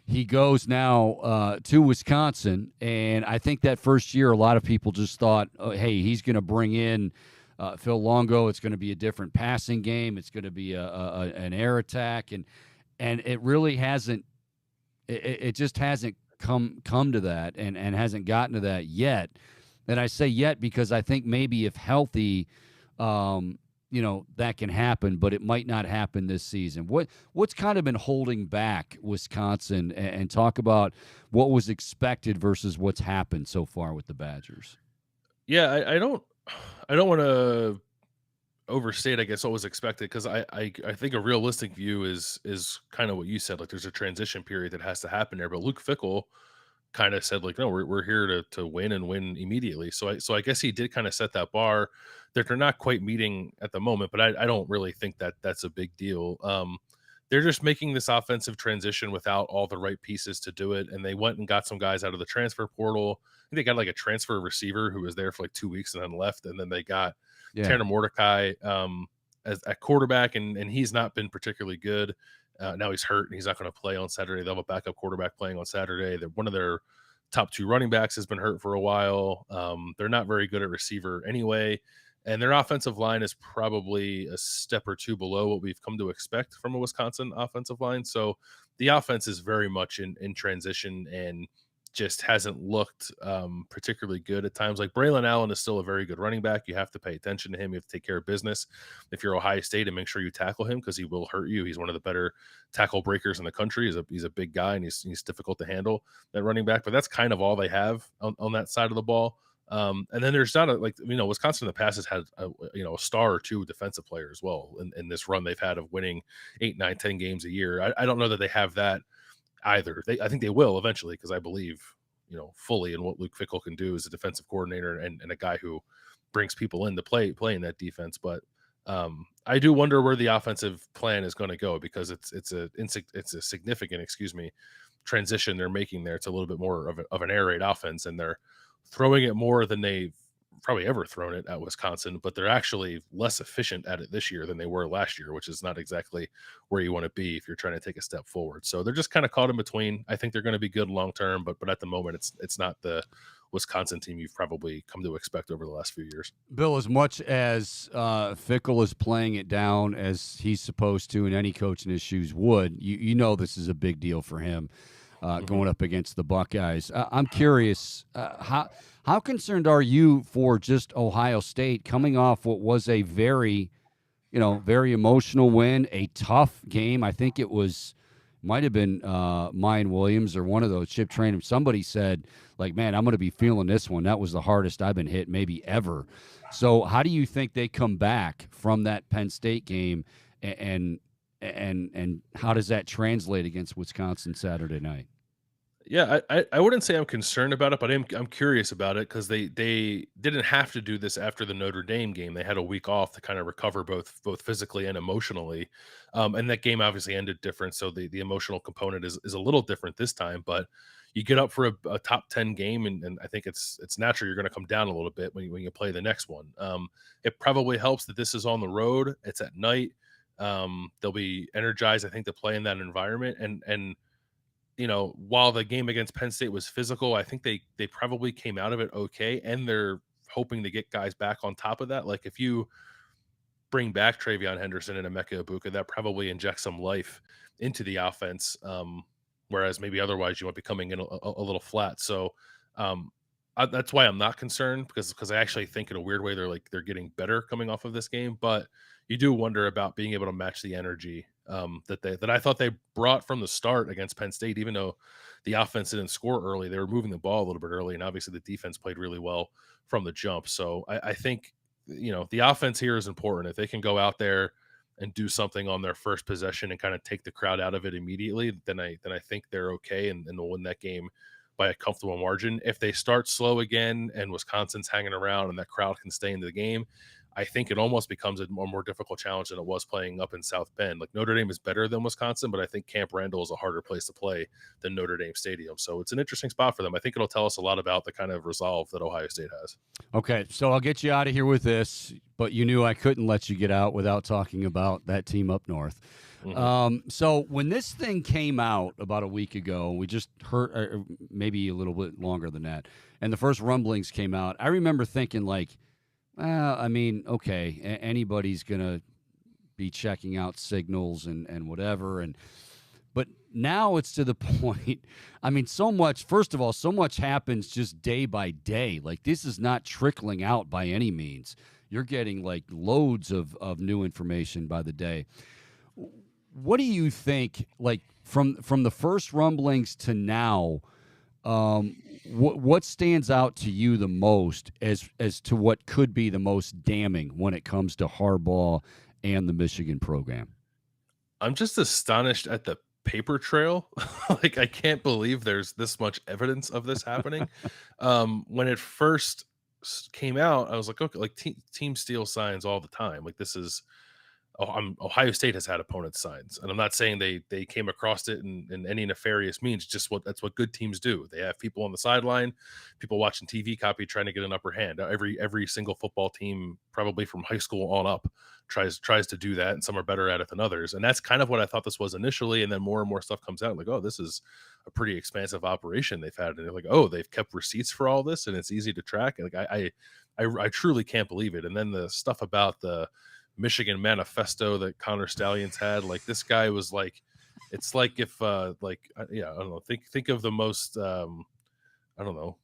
Speaker 1: He goes now to Wisconsin, and I think that first year, a lot of people just thought, oh, hey, he's going to bring in Phil Longo. It's going to be a different passing game. It's going to be an air attack, and it really hasn't. It just hasn't come to that, and hasn't gotten to that yet. And I say yet because I think maybe if healthy, that can happen, but it might not happen this season. What's kind of been holding back Wisconsin, and talk about what was expected versus what's happened so far with the Badgers?
Speaker 3: Yeah, I don't want to overstate, I guess, what was expected because I think a realistic view is kind of what you said. Like, there's a transition period that has to happen there. But Luke Fickell kind of said, like, no, we're here to win and win immediately. So I guess he did kind of set that bar that they're not quite meeting at the moment. But I don't really think that that's a big deal. They're just making this offensive transition without all the right pieces to do it. And they went and got some guys out of the transfer portal. I think they got like a transfer receiver who was there for like 2 weeks and then left. And then they got
Speaker 1: Yeah.
Speaker 3: Tanner Mordecai as at quarterback, and he's not been particularly good. Now he's hurt and he's not going to play on Saturday. They'll have a backup quarterback playing on Saturday. One of their top two running backs has been hurt for a while. They're not very good at receiver anyway. And their offensive line is probably a step or two below what we've come to expect from a Wisconsin offensive line. So the offense is very much in transition and just hasn't looked particularly good at times. Like, Braylon Allen is still a very good running back. You have to pay attention to him. You have to take care of business if you're Ohio State and make sure you tackle him because he will hurt you. He's one of the better tackle breakers in the country. He's a big guy and he's difficult to handle, that running back. But that's kind of all they have on that side of the ball. And then there's not Wisconsin in the past has had a star or two defensive player as well in this run they've had of winning 8, 9, 10 games a year. I don't know that they have that either. I think they will eventually because I believe fully in what Luke Fickell can do as a defensive coordinator and a guy who brings people in to play in that defense. But I do wonder where the offensive plan is going to go because it's a significant transition they're making there. It's a little bit more of an air raid offense, and they're throwing it more than they've probably ever thrown it at Wisconsin, but they're actually less efficient at it this year than they were last year, which is not exactly where you want to be if you're trying to take a step forward. So they're just kind of caught in between. I think they're going to be good long term, but at the moment it's not the Wisconsin team you've probably come to expect over the last few years.
Speaker 1: Bill, as much as Fickell is playing it down as he's supposed to, and any coach in his shoes would, this is a big deal for him. Going up against the Buckeyes. I'm curious, how concerned are you for just Ohio State coming off what was a very emotional win, a tough game? I think it might have been Mayan Williams or one of those, Chip Trainum. Somebody said, like, man, I'm going to be feeling this one. That was the hardest I've been hit maybe ever. So how do you think they come back from that Penn State game, and how does that translate against Wisconsin Saturday night?
Speaker 3: Yeah, I wouldn't say I'm concerned about it, but I'm curious about it because they didn't have to do this after the Notre Dame game. They had a week off to kind of recover both physically and emotionally, and that game obviously ended different. So the emotional component is a little different this time. But you get up for a top 10 game, and I think it's natural you're going to come down a little bit when you play the next one. It probably helps that this is on the road. It's at night. They'll be energized, I think, to play in that environment and while the game against Penn State was physical, I think they probably came out of it okay, and they're hoping to get guys back on top of that. Like, if you bring back Travion Henderson and Emeka Ibuka, that probably injects some life into the offense, whereas maybe otherwise you might be coming in a little flat. So that's why I'm not concerned because I actually think in a weird way they're getting better coming off of this game, but you do wonder about being able to match the energy that I thought they brought from the start against Penn State, even though the offense didn't score early. They were moving the ball a little bit early, and obviously the defense played really well from the jump. So I think, the offense here is important. If they can go out there and do something on their first possession and kind of take the crowd out of it immediately, then I think they're okay, and they'll win that game by a comfortable margin. If they start slow again and Wisconsin's hanging around and that crowd can stay into the game, I think it almost becomes a more difficult challenge than it was playing up in South Bend. Like, Notre Dame is better than Wisconsin, but I think Camp Randall is a harder place to play than Notre Dame Stadium. So it's an interesting spot for them. I think it'll tell us a lot about the kind of resolve that Ohio State has.
Speaker 1: Okay, so I'll get you out of here with this, but you knew I couldn't let you get out without talking about that team up north. So when this thing came out about a week ago, we just heard, maybe a little bit longer than that, and the first rumblings came out, I remember thinking, like, well, I mean, okay, anybody's going to be checking out signals and whatever. But now it's to the point, I mean, first of all, so much happens just day by day. Like, this is not trickling out by any means. You're getting like loads of new information by the day. What do you think, like, from the first rumblings to now, what stands out to you the most as to what could be the most damning when it comes to Harbaugh and the Michigan program?
Speaker 3: I'm just astonished at the paper trail. Like, I can't believe there's this much evidence of this happening. When it first came out, I was like, okay, like team steal signs all the time. Like, this is Ohio State has had opponent signs, and I'm not saying they came across it in any nefarious means. Just that's what good teams do. They have people on the sideline, people watching TV copy, trying to get an upper hand. Every single football team, probably from high school on up, tries to do that, and some are better at it than others. And that's kind of what I thought this was initially. And then more and more stuff comes out, like, oh, this is a pretty expansive operation they've had, and they're like, oh, they've kept receipts for all this, and it's easy to track. And like, I truly can't believe it. And then the stuff about the Michigan manifesto that Connor Stallions had, like, this guy was like, it's like if I don't know, think of the most I don't know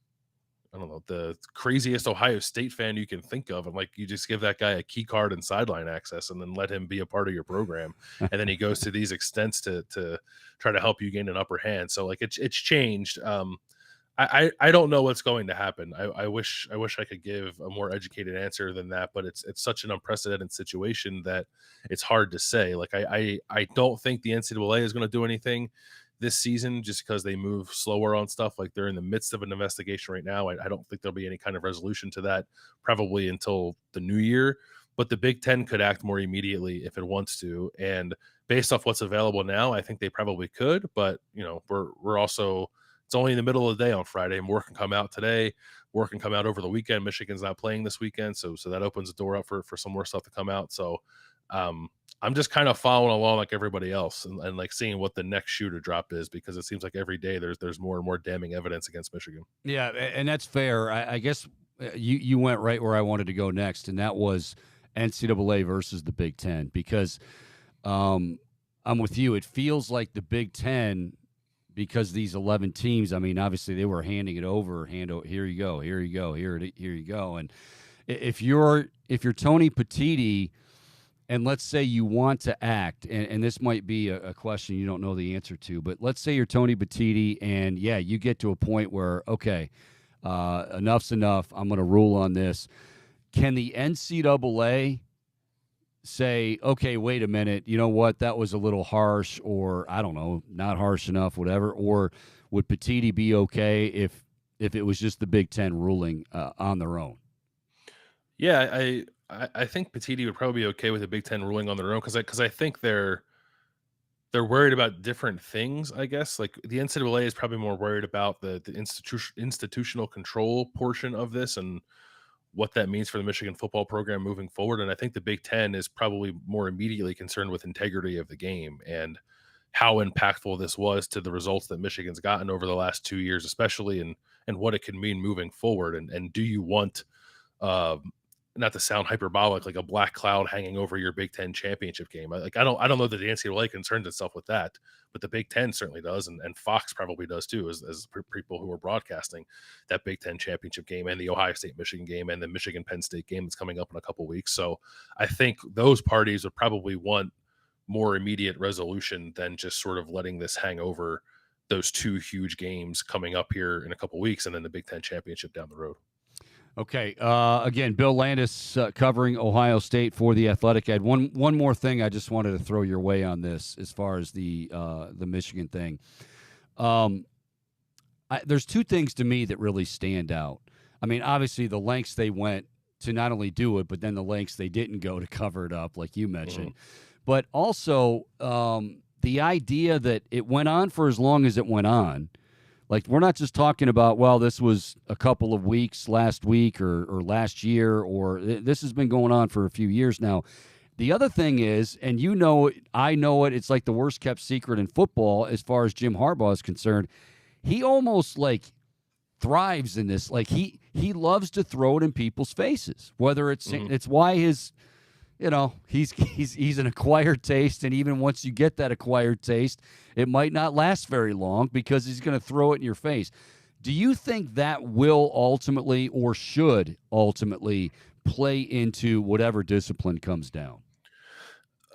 Speaker 3: the craziest Ohio State fan you can think of, and like, you just give that guy a key card and sideline access and then let him be a part of your program, and then he goes to these extents to try to help you gain an upper hand. So like, it's changed. I don't know what's going to happen. I wish I could give a more educated answer than that, but it's such an unprecedented situation that it's hard to say. Like, I don't think the NCAA is going to do anything this season just because they move slower on stuff. Like, they're in the midst of an investigation right now. I don't think there'll be any kind of resolution to that probably until the new year. But the Big Ten could act more immediately if it wants to, and based off what's available now, I think they probably could. But we're also, it's only in the middle of the day on Friday. More can come out today. More can come out over the weekend. Michigan's not playing this weekend, so that opens the door up for some more stuff to come out. So I'm just kind of following along like everybody else, and like seeing what the next shoe to drop is, because it seems like every day there's more and more damning evidence against Michigan.
Speaker 1: Yeah, and that's fair. I guess you went right where I wanted to go next, and that was NCAA versus the Big Ten, because I'm with you. It feels like the Big Ten, because these 11 teams, I mean, obviously they were handing it over, here you go, here you go, here you go. And if you're Tony Petitti, and let's say you want to act, and this might be a question you don't know the answer to, but let's say you're Tony Petitti, and yeah, you get to a point where, okay, enough's enough, I'm going to rule on this. Can the NCAA say, okay, wait a minute, you know what, that was a little harsh, or I don't know, not harsh enough, whatever? Or would Petitti be okay if it was just the Big Ten ruling on their own?
Speaker 3: Yeah, I think Petitti would probably be okay with the Big Ten ruling on their own, because I think they're worried about different things. I guess, like, the NCAA is probably more worried about the institutional control portion of this and what that means for the Michigan football program moving forward. And I think the Big Ten is probably more immediately concerned with integrity of the game and how impactful this was to the results that Michigan's gotten over the last 2 years, especially, and what it can mean moving forward. And do you want, not to sound hyperbolic, like a black cloud hanging over your Big Ten championship game? Like, I don't know that the NCAA concerns itself with that, but the Big Ten certainly does, and Fox probably does too, as people who are broadcasting that Big Ten championship game and the Ohio State Michigan game and the Michigan Penn State game that's coming up in a couple weeks. So I think those parties would probably want more immediate resolution than just sort of letting this hang over those two huge games coming up here in a couple weeks, and then the Big Ten championship down the road.
Speaker 1: Okay. Again, Bill Landis covering Ohio State for The Athletic. I had one more thing I just wanted to throw your way on this as far as the Michigan thing. There's two things to me that really stand out. I mean, obviously the lengths they went to not only do it, but then the lengths they didn't go to cover it up, like you mentioned. But also the idea that it went on for as long as it went on. Like, we're not just talking about, well, this was a couple of weeks last week or last year, or this has been going on for a few years now. The other thing is, and you know it, I know it, it's like the worst kept secret in football as far as Jim Harbaugh is concerned. He almost like thrives in this. Like he loves to throw it in people's faces, whether it's why his, you know, he's an acquired taste. And even once you get that acquired taste, it might not last very long because he's going to throw it in your face. Do you think that will ultimately or should ultimately play into whatever discipline comes down?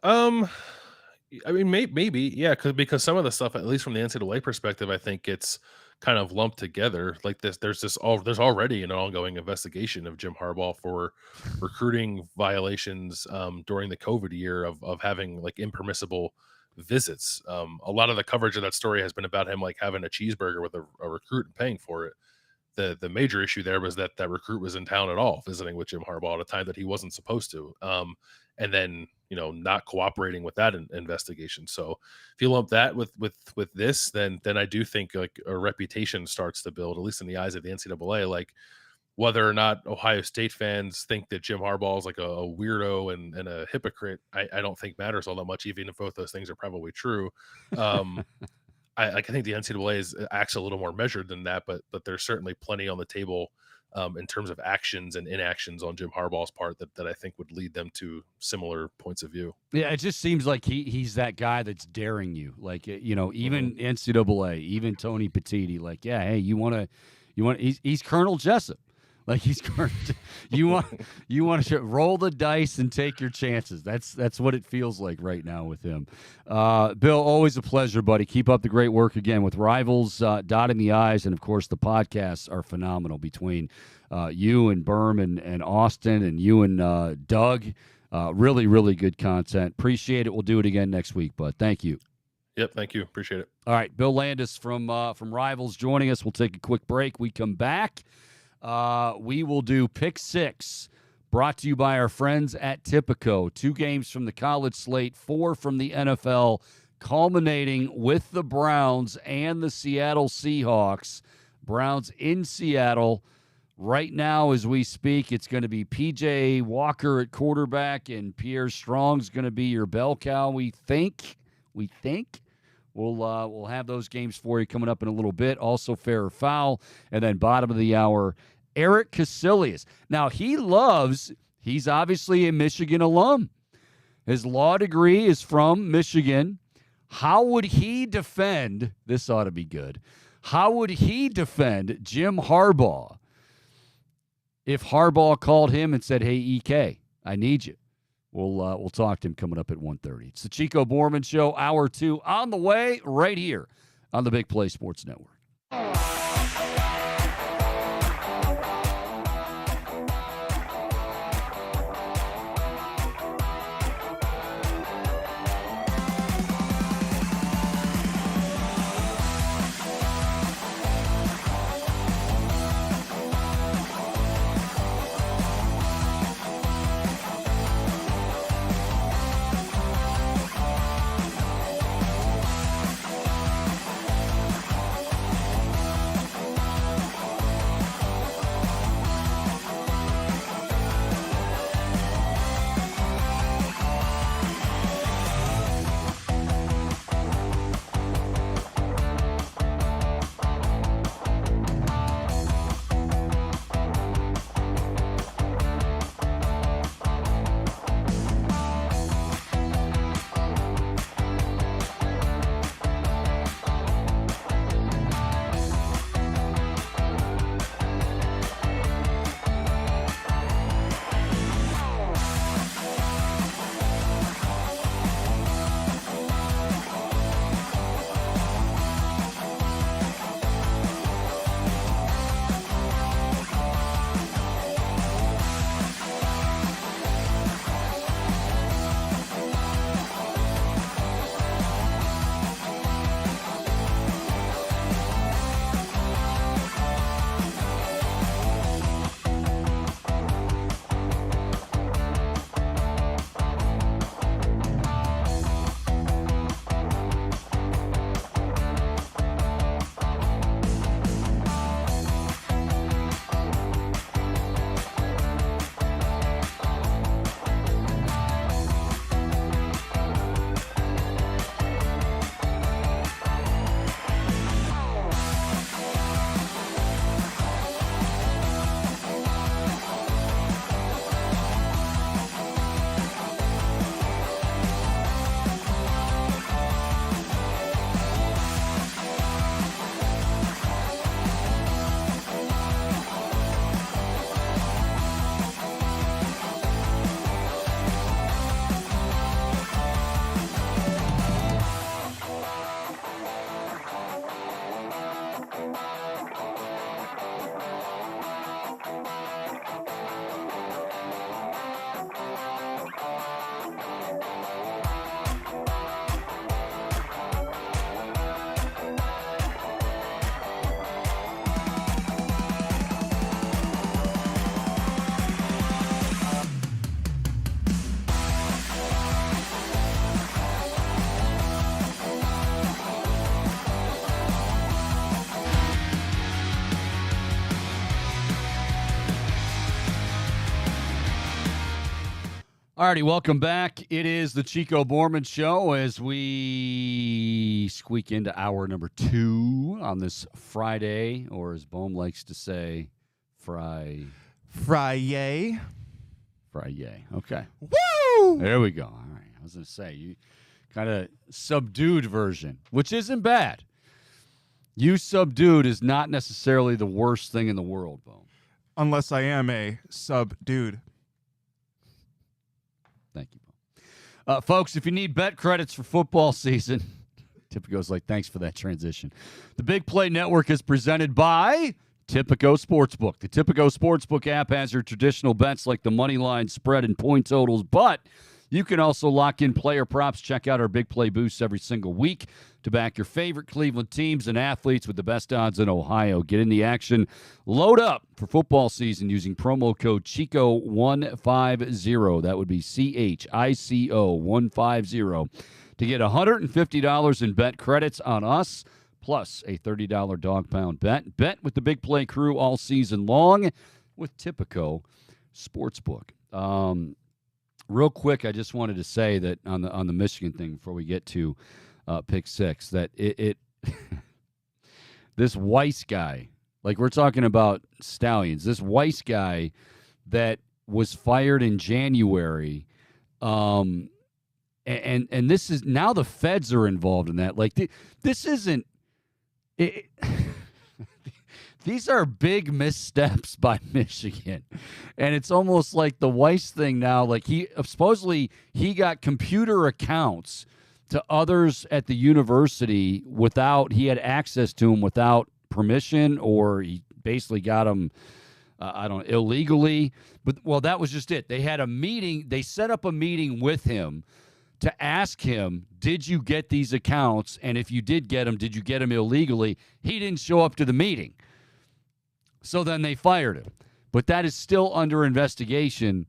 Speaker 3: I mean, maybe, yeah, because some of the stuff, at least from the NCAA perspective, I think it's kind of lumped together. Like there's already an ongoing investigation of Jim Harbaugh for recruiting violations during the COVID year of having like impermissible visits. A lot of the coverage of that story has been about him like having a cheeseburger with a recruit and paying for it. The major issue there was that recruit was in town at all, visiting with Jim Harbaugh at a time that he wasn't supposed to. And then, you know, not cooperating with that investigation. So if you lump that with this, then I do think like a reputation starts to build, at least in the eyes of the NCAA. Like whether or not Ohio State fans think that Jim Harbaugh is like a weirdo and a hypocrite, I don't think matters all that much, even if both those things are probably true. I think the NCAA acts a little more measured than that, but there's certainly plenty on the table in terms of actions and inactions on Jim Harbaugh's part that I think would lead them to similar points of view.
Speaker 1: Yeah, it just seems like he's that guy that's daring you. Like, you know, even NCAA, even Tony Petitti, like, yeah, hey, you want he's Colonel Jessup. Like you want to roll the dice and take your chances. That's what it feels like right now with him. Bill, always a pleasure, buddy. Keep up the great work again with Rivals, dotting the I's, and of course the podcasts are phenomenal between you and Berm and Austin and you and Doug. Really, really good content. Appreciate it. We'll do it again next week, bud. Thank you.
Speaker 3: Yep, thank you. Appreciate it.
Speaker 1: All right, Bill Landis from Rivals joining us. We'll take a quick break. We come back. We will do Pick Six, brought to you by our friends at Typico. 2 games from the college slate, 4 from the NFL, culminating with the Browns and the Seattle Seahawks. Browns in Seattle. Right now, as we speak, it's going to be P.J. Walker at quarterback, and Pierre Strong's going to be your bell cow, we think. We'll have those games for you coming up in a little bit. Also, fair or foul. And then bottom of the hour, Eric Casillas. Now, he's obviously a Michigan alum. His law degree is from Michigan. How would he defend, this ought to be good, how would he defend Jim Harbaugh if Harbaugh called him and said, hey, EK, I need you? We'll talk to him coming up at 1:30. It's the Chico Borman Show, Hour 2, on the way right here on the Big Play Sports Network. Alrighty, welcome back. It is the Chico Borman Show as we squeak into hour number 2 on this Friday, or as Bohm likes to say, Friday.
Speaker 2: Friday.
Speaker 1: Okay.
Speaker 2: Woo!
Speaker 1: There we go. All right. I was going to say, you kind of subdued version, which isn't bad. You subdued is not necessarily the worst thing in the world, Bohm.
Speaker 2: Unless I am a subdude.
Speaker 1: Thank you, Bohm. Folks, if you need bet credits for football season, Tipico's like, thanks for that transition. The Big Play Network is presented by Tipico Sportsbook. The Tipico Sportsbook app has your traditional bets like the money line, spread, and point totals, but you can also lock in player props. Check out our Big Play boosts every single week to back your favorite Cleveland teams and athletes with the best odds in Ohio. Get in the action. Load up for football season using promo code CHICO150. That would be CHICO150 to get $150 in bet credits on us, plus a $30 dog pound bet. Bet with the Big Play crew all season long with Tipico Sportsbook. Real quick, I just wanted to say that on the Michigan thing before we get to pick 6, that it this Weiss guy, like we're talking about Stallions, this Weiss guy that was fired in January, and this is now the feds are involved in that. Like this isn't. These are big missteps by Michigan, and it's almost like the Weiss thing now. Like he supposedly he got computer accounts to others at the university without he had access to them without permission, or he basically got them, illegally. But well, that was just it. They had a meeting. They set up a meeting with him to ask him, did you get these accounts? And if you did get them, did you get them illegally? He didn't show up to the meeting. So then they fired him. But that is still under investigation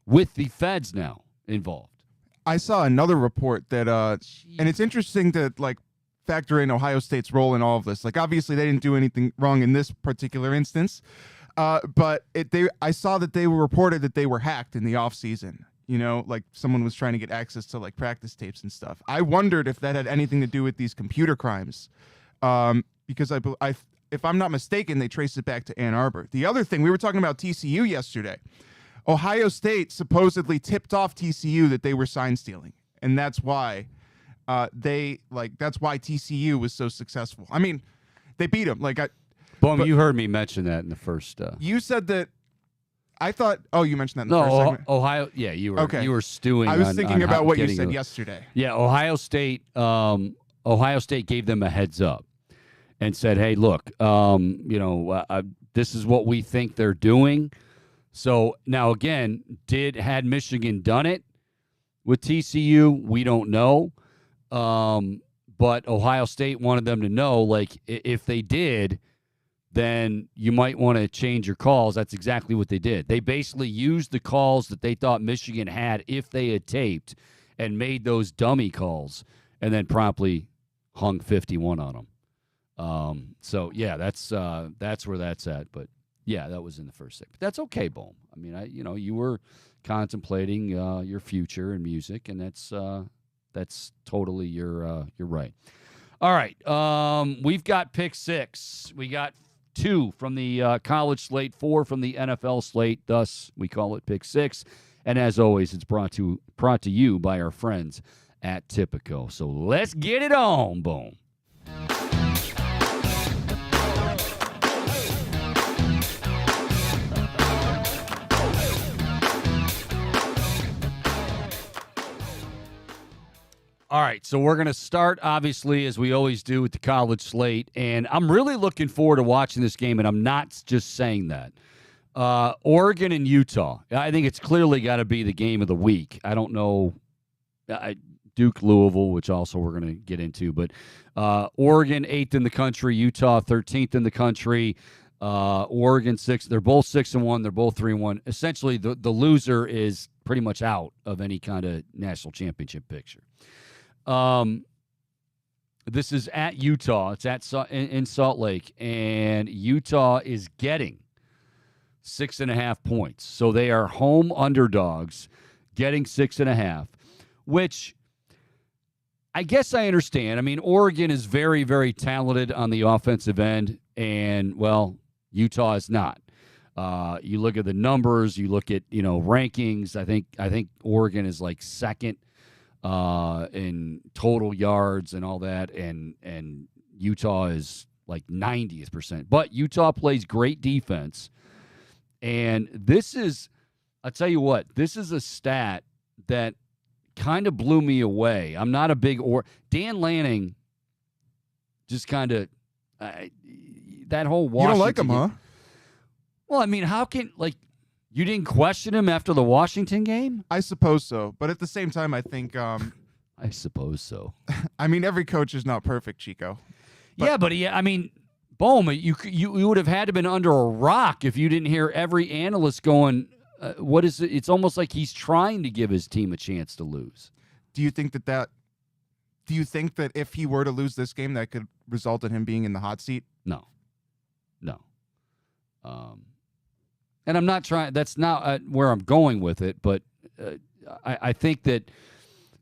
Speaker 1: with the feds now involved.
Speaker 2: I saw another report that, and it's interesting to like factor in Ohio State's role in all of this. Like, obviously, they didn't do anything wrong in this particular instance, but I saw that they were reported that they were hacked in the offseason. You know, like someone was trying to get access to like practice tapes and stuff. I wondered if that had anything to do with these computer crimes, because if I'm not mistaken, they traced it back to Ann Arbor. The other thing, we were talking about TCU yesterday. Ohio State supposedly tipped off TCU that they were sign stealing, and that's why that's why TCU was so successful. I mean, they beat them.
Speaker 1: Boom, you heard me mention that in the first.
Speaker 2: You said that. I thought. Oh, you mentioned that in the first segment.
Speaker 1: Ohio. Yeah, you were.
Speaker 2: Okay.
Speaker 1: You were stewing.
Speaker 2: I was thinking about what you said
Speaker 1: getting
Speaker 2: yesterday.
Speaker 1: Yeah, Ohio State. Ohio State gave them a heads up and said, "Hey, look, this is what we think they're doing." So now again, had Michigan done it with TCU? We don't know. But Ohio State wanted them to know, like, if they did, then you might want to change your calls. That's exactly what they did. They basically used the calls that they thought Michigan had if they had taped and made those dummy calls and then promptly hung 51 on them. So, yeah, that's where that's at. But, yeah, that was in the first segment. That's okay, Bohm. I mean, you were contemplating your future in music, and that's totally you're right. All right, we've got pick 6. We got 2 from the college slate, 4 from the NFL slate. Thus, we call it pick 6. And as always, it's brought to you by our friends at Tipico. So let's get it on, Boom. All right, so we're going to start, obviously, as we always do, with the college slate, and I'm really looking forward to watching this game, and I'm not just saying that. Oregon and Utah. I think it's clearly got to be the game of the week. I don't know. Duke, Louisville, which also we're going to get into, but Oregon 8th in the country, Utah 13th in the country, Oregon 6th. They're both 6-1. They're both 3-1. Essentially, the loser is pretty much out of any kind of national championship picture. This is at Utah. It's in Salt Lake, and Utah is getting 6.5 points. So they are home underdogs, getting 6.5, which I guess I understand. I mean, Oregon is very, very talented on the offensive end, and, well, Utah is not. You look at the numbers, you look at, rankings. I think Oregon is like second in total yards and all that, and Utah is like 90th percent. But Utah plays great defense, and I'll tell you what, this is a stat that kind of blew me away. I'm not a big Dan Lanning. Just kind of that whole Washington.
Speaker 2: You don't like him, huh?
Speaker 1: Well, I mean, how can you didn't question him after the Washington game?
Speaker 2: I suppose so, but at the same time, I think.
Speaker 1: I suppose so.
Speaker 2: I mean, every coach is not perfect, Chico.
Speaker 1: But Bohm, you would have had to been under a rock if you didn't hear every analyst going, what is it? It's almost like he's trying to give his team a chance to lose.
Speaker 2: Do you think that if he were to lose this game, that could result in him being in the hot seat?
Speaker 1: No. And I'm not trying. That's not where I'm going with it. But I think that,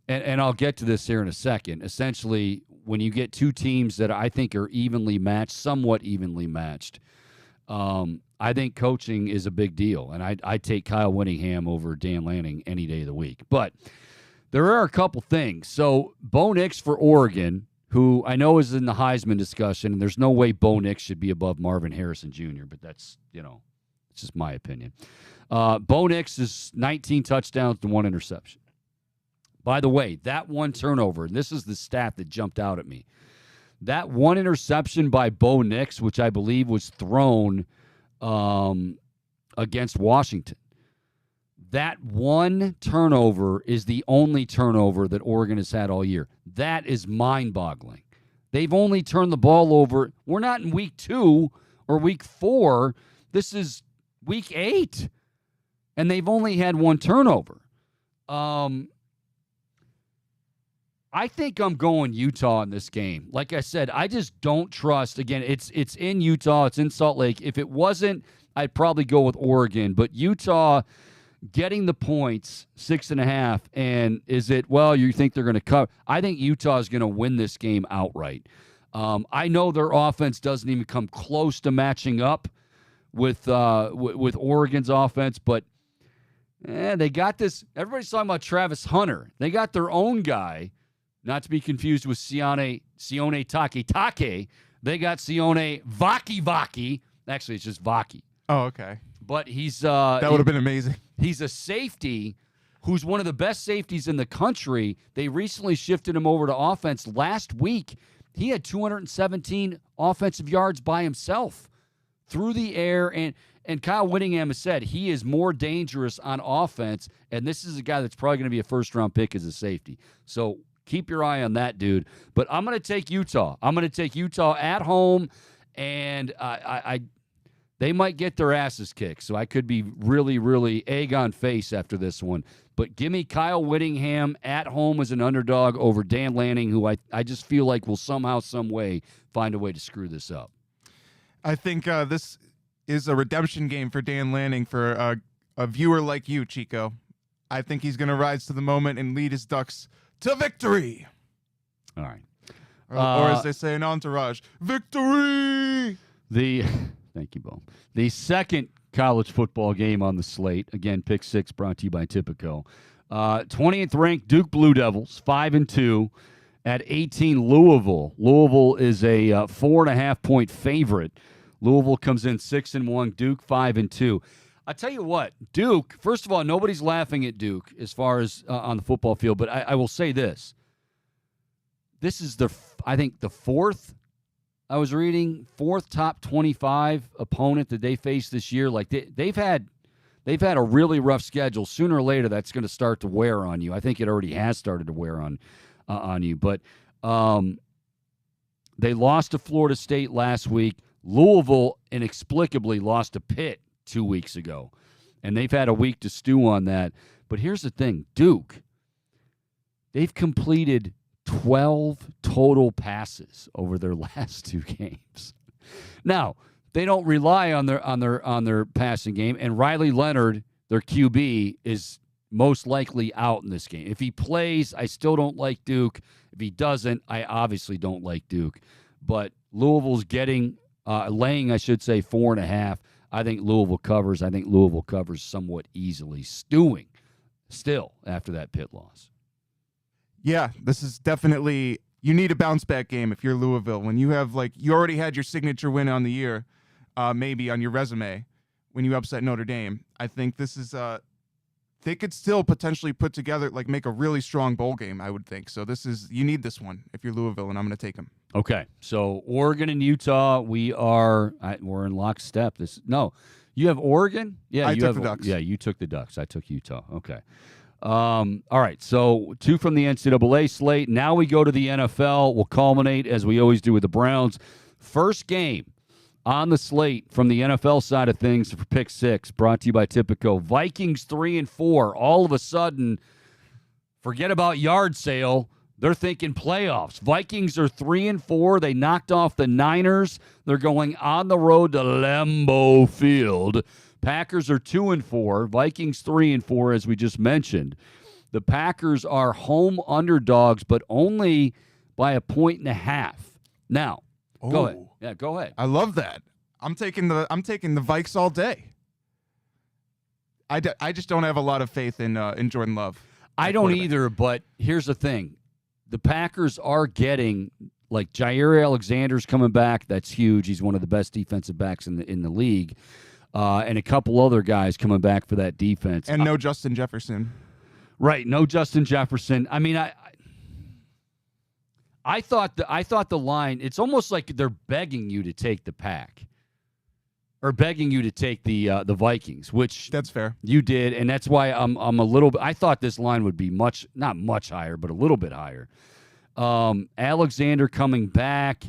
Speaker 1: and I'll get to this here in a second. Essentially, when you get two teams that I think are evenly matched, somewhat evenly matched, I think coaching is a big deal. And I take Kyle Whittingham over Dan Lanning any day of the week. But there are a couple things. So Bo Nix for Oregon, who I know is in the Heisman discussion, and there's no way Bo Nix should be above Marvin Harrison Jr., but that's, it's just my opinion. Bo Nix is 19 touchdowns to 1 interception. By the way, that one turnover, and this is the stat that jumped out at me, that one interception by Bo Nix, which I believe was thrown against Washington, that one turnover is the only turnover that Oregon has had all year. That is mind-boggling. They've only turned the ball over. We're not in week 2 or week 4. This is week 8, and they've only had one turnover. I think I'm going Utah in this game. Like I said, I just don't trust. Again, it's in Utah. It's in Salt Lake. If it wasn't, I'd probably go with Oregon. But Utah getting the points, 6.5, and is it, well, you think they're going to cover? I think Utah is going to win this game outright. I know their offense doesn't even come close to matching up with Oregon's offense, but they got this. Everybody's talking about Travis Hunter. They got their own guy, not to be confused with Sione Take. They got Sione Vaki. Actually, it's just Vaki.
Speaker 2: Oh, okay.
Speaker 1: But he's
Speaker 2: that would have been amazing.
Speaker 1: He's a safety who's one of the best safeties in the country. They recently shifted him over to offense. Last week, he had 217 offensive yards by himself through the air. And Kyle Whittingham has said he is more dangerous on offense, and this is a guy that's probably going to be a first-round pick as a safety. So keep your eye on that dude. But I'm going to take Utah. I'm going to take Utah at home, and they might get their asses kicked. So I could be really, really egg on face after this one. But give me Kyle Whittingham at home as an underdog over Dan Lanning, who I just feel like will somehow, some way find a way to screw this up.
Speaker 2: I think this is a redemption game for Dan Lanning for a viewer like you, Chico. I think he's going to rise to the moment and lead his Ducks to victory.
Speaker 1: All right.
Speaker 2: Or as they say in Entourage, victory!
Speaker 1: Thank you, Bo. The second college football game on the slate, again, Pick 6 brought to you by Tipico. 20th ranked Duke Blue Devils, 5-2 at 18 Louisville. Louisville is a 4.5-point favorite. Louisville comes in 6-1, Duke 5-2. I tell you what, Duke, first of all, nobody's laughing at Duke as far as on the football field, but I will say this. This is I think the fourth top 25 opponent that they faced this year. Like they've had a really rough schedule. Sooner or later, that's going to start to wear on you. I think it already has started to wear on you. But they lost to Florida State last week. Louisville inexplicably lost to Pitt 2 weeks ago, and they've had a week to stew on that. But here's the thing, Duke, they've completed 12 total passes over their last 2 games. Now, they don't rely on their passing game, and Riley Leonard, their QB, is most likely out in this game. If he plays, I still don't like Duke. If he doesn't, I obviously don't like Duke. But Louisville's laying, I should say, 4.5. I think Louisville covers. I think Louisville covers somewhat easily, stewing still after that Pitt loss.
Speaker 2: Yeah, this is definitely, you need a bounce back game if you're Louisville. When you have, you already had your signature win on the year, maybe on your resume when you upset Notre Dame. I think this is, they could still potentially put together, make a really strong bowl game, I would think. So you need this one if you're Louisville, and I'm going to take them. Okay,
Speaker 1: so Oregon and Utah, we're in lockstep. You have Oregon? Yeah,
Speaker 2: I took the Ducks.
Speaker 1: Yeah, you took the Ducks. I took Utah. Okay. All right, so 2 from the NCAA slate. Now we go to the NFL. We'll culminate, as we always do with the Browns. First game on the slate from the NFL side of things for Pick 6, brought to you by Tipico. Vikings 3-4. All of a sudden, forget about yard sale. They're thinking playoffs. Vikings are 3-4. They knocked off the Niners. They're going on the road to Lambeau Field. Packers are 2-4. Vikings 3-4, as we just mentioned. The Packers are home underdogs, but only by 1.5. Now, go ahead. Yeah, go ahead.
Speaker 2: I love that. I'm taking the Vikes all day. I just don't have a lot of faith in Jordan Love.
Speaker 1: I don't either, but here's the thing. The Packers are getting, Jair Alexander's coming back. That's huge. He's one of the best defensive backs in the league. And a couple other guys coming back for that defense.
Speaker 2: And no Justin Jefferson.
Speaker 1: Right, no Justin Jefferson. I mean, I thought the line, it's almost like they're begging you to take the Pack. Or begging you to take the Vikings, which
Speaker 2: that's fair.
Speaker 1: You did, and that's why I'm a little bit. I thought this line would be not much higher, but a little bit higher. Alexander coming back.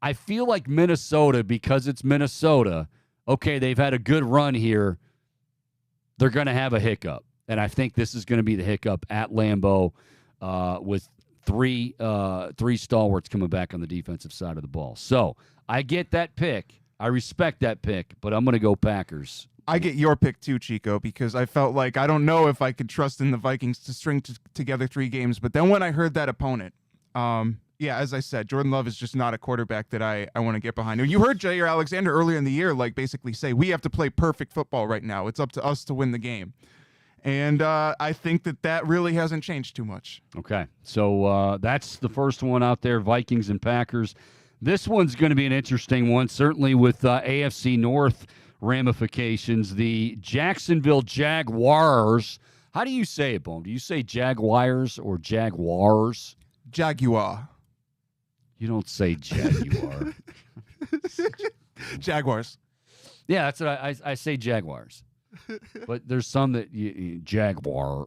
Speaker 1: I feel like Minnesota, because it's Minnesota. Okay, they've had a good run here. They're going to have a hiccup, and I think this is going to be the hiccup at Lambeau with three stalwarts coming back on the defensive side of the ball. So I get that pick. I respect that pick, but I'm going to go Packers.
Speaker 2: I get your pick too, Chico, because I felt like I don't know if I could trust in the Vikings to string together 3 games. But then when I heard that opponent, as I said, Jordan Love is just not a quarterback that I want to get behind. You heard Jair Alexander earlier in the year, basically say, we have to play perfect football right now. It's up to us to win the game. And I think that really hasn't changed too much.
Speaker 1: Okay, so that's the first one out there, Vikings and Packers. This one's going to be an interesting one, certainly with AFC North ramifications. The Jacksonville Jaguars. How do you say it, Boom? Do you say Jaguars or Jaguars?
Speaker 2: Jaguar.
Speaker 1: You don't say Jaguar.
Speaker 2: Jaguars.
Speaker 1: Yeah, that's what I say Jaguars. But there's some that Jaguars.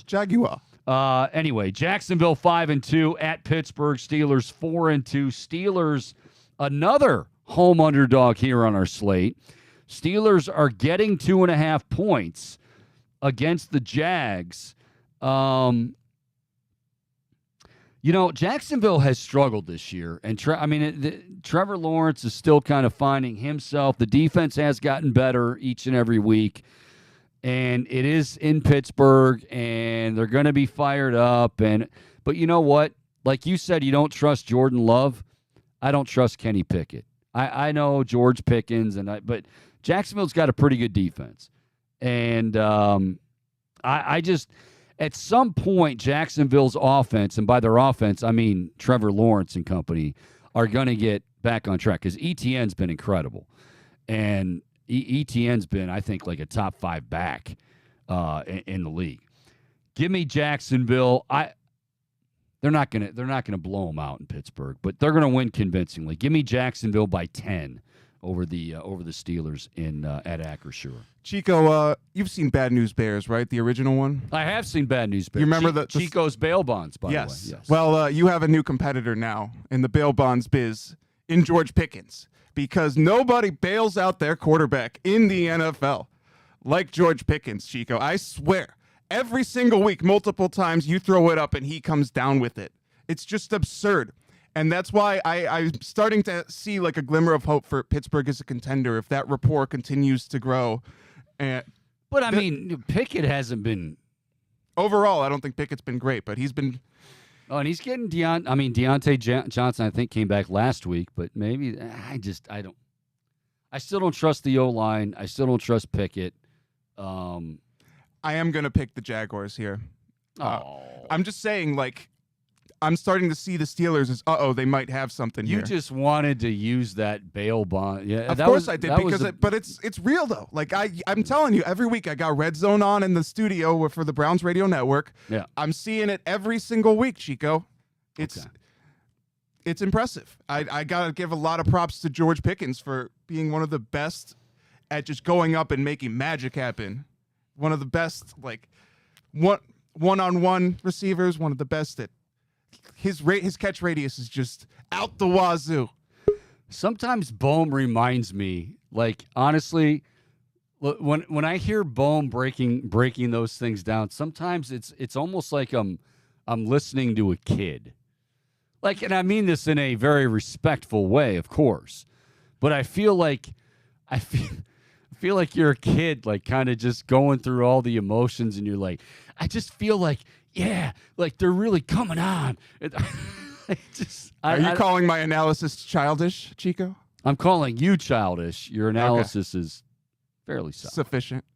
Speaker 2: Jaguar.
Speaker 1: Anyway, Jacksonville 5-2 at Pittsburgh. Steelers 4-2. Steelers, another home underdog here on our slate. Steelers are getting 2.5 points against the Jags. Jacksonville has struggled this year, and Trevor Lawrence is still kind of finding himself. The defense has gotten better each and every week. And it is in Pittsburgh, and they're going to be fired up. But you know what? Like you said, you don't trust Jordan Love. I don't trust Kenny Pickett. I know George Pickens, but Jacksonville's got a pretty good defense. And I just, at some point, Jacksonville's offense, and by their offense, I mean Trevor Lawrence and company, are going to get back on track because ETN's been incredible. And ETN's been, I think, like a top 5 back in the league. Give me Jacksonville. They're not gonna blow them out in Pittsburgh, but they're gonna win convincingly. Give me Jacksonville by 10 over the Steelers at Acrisure.
Speaker 2: Chico, you've seen Bad News Bears, right? The original one.
Speaker 1: I have seen Bad News Bears.
Speaker 2: You remember the
Speaker 1: Chico's bail bonds, by the way.
Speaker 2: Yes. Well, you have a new competitor now in the bail bonds biz in George Pickens. Because nobody bails out their quarterback in the NFL like George Pickens, Chico. I swear, every single week, multiple times, you throw it up and he comes down with it. It's just absurd. And that's why I'm starting to see like a glimmer of hope for Pittsburgh as a contender if that rapport continues to grow.
Speaker 1: But But I mean, Pickett hasn't been.
Speaker 2: Overall, I don't think Pickett's been great, but he's been.
Speaker 1: Oh, and he's getting Deontay Johnson, I think, came back last week, but maybe I don't. I still don't trust the O-line. I still don't trust Pickett.
Speaker 2: I am going to pick the Jaguars here. I'm just saying, like, I'm starting to see the Steelers as, they might have something here.
Speaker 1: You just wanted to use that bail bond. Yeah,
Speaker 2: of course I did, but it's real, though. Like, I'm telling you, every week I got Red Zone on in the studio for the Browns Radio Network.
Speaker 1: Yeah.
Speaker 2: I'm seeing it every single week, Chico. It's impressive. I got to give a lot of props to George Pickens for being one of the best at just going up and making magic happen. One of the best, like, one-on-one receivers, one of the best at his catch radius is just out the wazoo.
Speaker 1: Sometimes Bohm reminds me, like, honestly, when I hear Bohm breaking those things down, sometimes it's almost like I'm listening to a kid. Like, and I mean this in a very respectful way, of course, but I feel like you're a kid, like, kind of just going through all the emotions, and you're like, I just feel like, yeah, like they're really coming on.
Speaker 2: Are you calling my analysis childish, Chico?
Speaker 1: I'm calling you childish. Your analysis is fairly solid.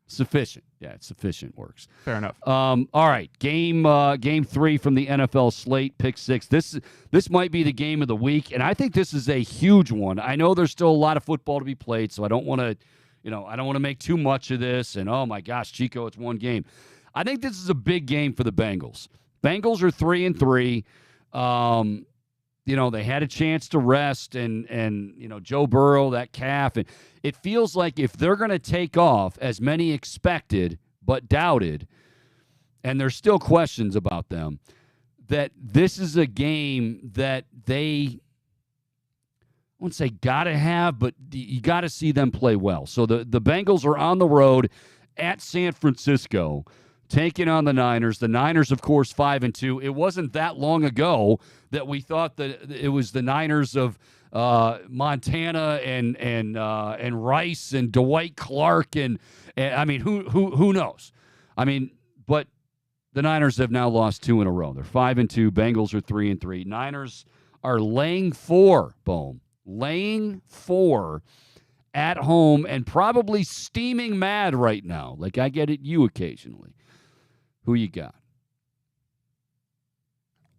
Speaker 1: Sufficient. Yeah, it's sufficient. Works.
Speaker 2: Fair enough.
Speaker 1: All right, game 3 from the NFL slate, pick 6. This might be the game of the week, and I think this is a huge one. I know there's still a lot of football to be played, so I don't want to make too much of this. And oh my gosh, Chico, it's one game. I think this is a big game for the Bengals. Bengals are 3-3. They had a chance to rest, and Joe Burrow, that calf, and it feels like if they're going to take off, as many expected but doubted, and there's still questions about them, that this is a game that they, I wouldn't say got to have, but you got to see them play well. So the Bengals are on the road at San Francisco, taking on the Niners. The Niners, of course, 5-2. It wasn't that long ago that we thought that it was the Niners of Montana and Rice and Dwight Clark and I mean, who knows? I mean, but the Niners have now lost 2 in a row. They're 5-2. Bengals are 3-3. Niners are laying 4. Boom, laying 4 at home and probably steaming mad right now. Like I get at you occasionally. Who you got?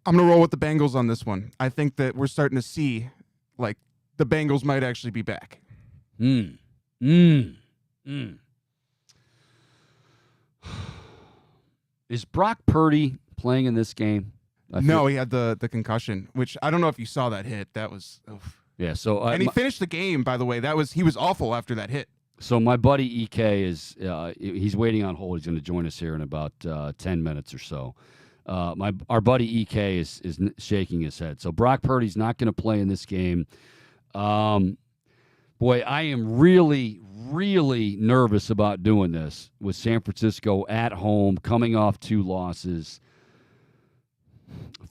Speaker 2: I'm going to roll with the Bengals on this one. I think that we're starting to see, like, the Bengals might actually be back.
Speaker 1: Is Brock Purdy playing in this game?
Speaker 2: No, he had the concussion, which I don't know if you saw that hit. That was... Oof.
Speaker 1: Yeah, so...
Speaker 2: and he finished the game, by the way. He was awful after that hit.
Speaker 1: So my buddy EK is he's waiting on hold. He's going to join us here in about 10 minutes or so. Our buddy EK is shaking his head. So Brock Purdy's not going to play in this game. Boy, I am really, really nervous about doing this with San Francisco at home, coming off 2 losses,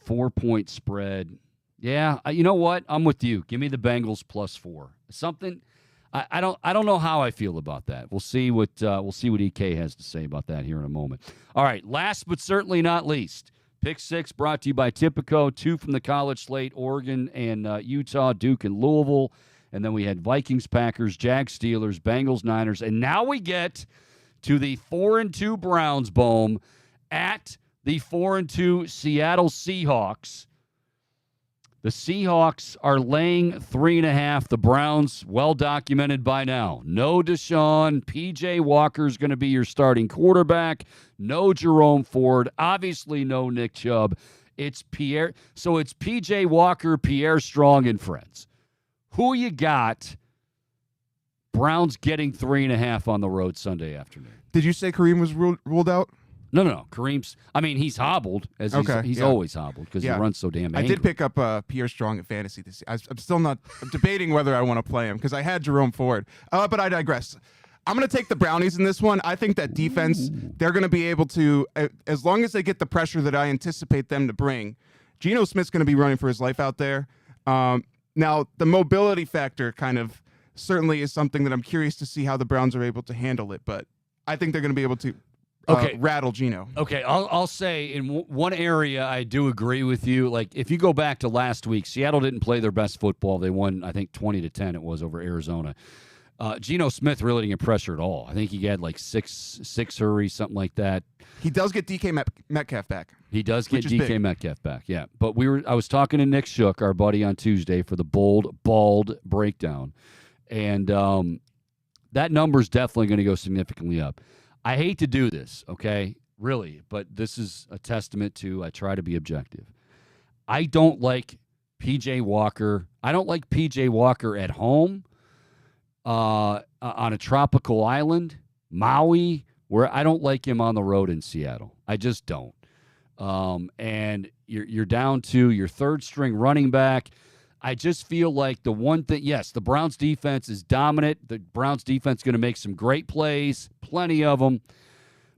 Speaker 1: 4-point spread. Yeah, you know what? I'm with you. Give me the Bengals +4. Something. I don't know how I feel about that. We'll see what EK has to say about that here in a moment. All right, last but certainly not least, pick 6 brought to you by Tipico. 2 from the college slate: Oregon and Utah, Duke and Louisville, and then we had Vikings, Packers, Jags, Steelers, Bengals, Niners, and now we get to the 4-2 Browns, Bohm, at the 4-2 Seattle Seahawks. The Seahawks are laying 3.5. The Browns, well documented by now. No Deshaun. P.J. Walker's going to be your starting quarterback. No Jerome Ford. Obviously no Nick Chubb. It's Pierre. So it's P.J. Walker, Pierre Strong, and friends. Who you got? Browns getting 3.5 on the road Sunday afternoon.
Speaker 2: Did you say Kareem was ruled out?
Speaker 1: No. Kareem's, he's hobbled, as he's always hobbled because he runs so damn angry.
Speaker 2: I did pick up Pierre Strong at fantasy this year. I'm still not debating whether I want to play him because I had Jerome Ford. But I digress. I'm going to take the Brownies in this one. I think that defense, they're going to be able to, as long as they get the pressure that I anticipate them to bring, Geno Smith's going to be running for his life out there. Now, the mobility factor kind of certainly is something that I'm curious to see how the Browns are able to handle it, but I think they're going to be able to rattle Geno.
Speaker 1: Okay, I'll say in one area I do agree with you. Like, if you go back to last week, Seattle didn't play their best football. They won, I think, 20-10 it was over Arizona. Geno Smith really didn't get pressure at all. I think he had like six hurries, something like that.
Speaker 2: He does get DK Metcalf back.
Speaker 1: He does get DK Metcalf back, yeah. But I was talking to Nick Shook, our buddy, on Tuesday for the bald breakdown. And that number's definitely going to go significantly up. I hate to do this, okay, really, but this is a testament to I try to be objective. I don't like P.J. Walker. I don't like P.J. Walker at home on a tropical island, Maui, where I don't like him on the road in Seattle. I just don't. And you're down to your third-string running back. I just feel like the one thing, yes, the Browns defense is dominant. The Browns defense is going to make some great plays, plenty of them.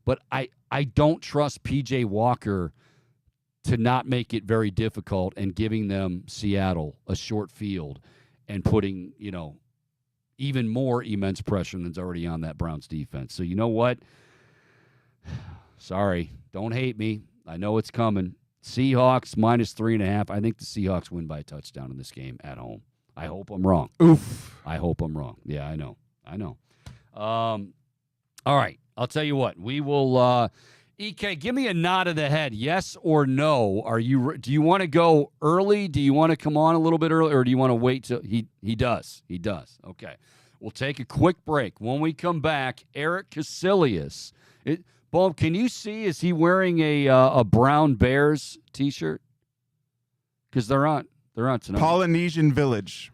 Speaker 1: But I don't trust P.J. Walker to not make it very difficult and giving them Seattle a short field and putting, even more immense pressure than's already on that Browns defense. So you know what? Sorry, don't hate me. I know it's coming. Seahawks -3.5. I think the Seahawks win by a touchdown in this game at home. I hope I'm wrong.
Speaker 2: Oof.
Speaker 1: I hope I'm wrong. Yeah, I know. All right. I'll tell you what. We will. EK, give me a nod of the head. Yes or no? Do you want to go early? Do you want to come on a little bit early, or do you want to wait till he does? He does. Okay. We'll take a quick break. When we come back, Eric Casillas. Bob, can you see, is he wearing a Brown Bears t-shirt? Because they're on tonight.
Speaker 2: Polynesian Village.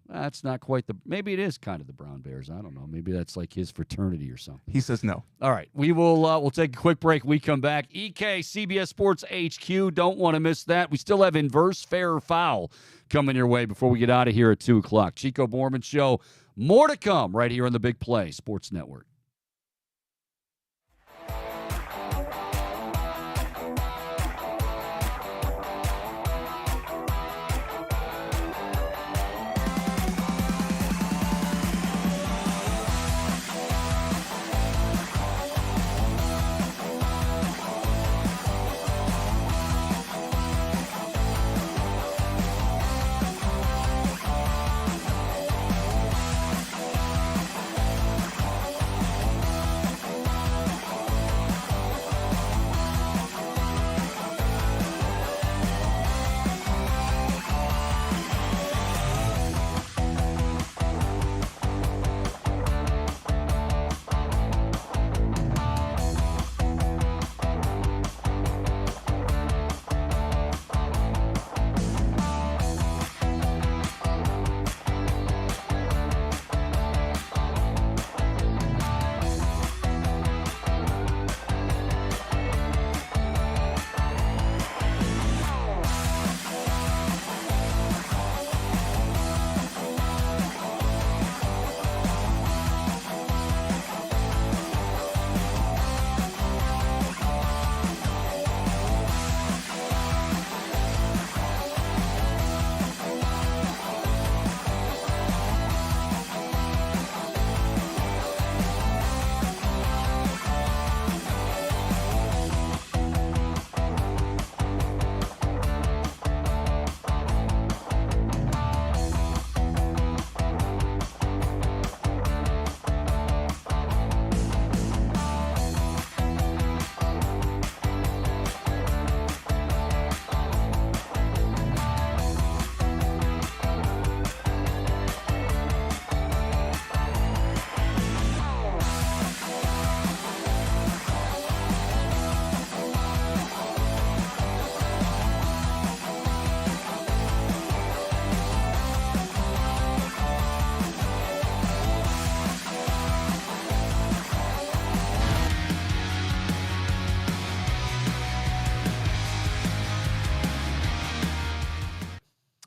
Speaker 1: That's not quite maybe it is kind of the Brown Bears. I don't know. Maybe that's like his fraternity or something.
Speaker 2: He says no.
Speaker 1: All right. We'll take a quick break. We come back. EK, CBS Sports HQ. Don't want to miss that. We still have Inverse Fair or Foul coming your way before we get out of here at 2 o'clock. Chico Borman Show. More to come right here on the Big Play Sports Network.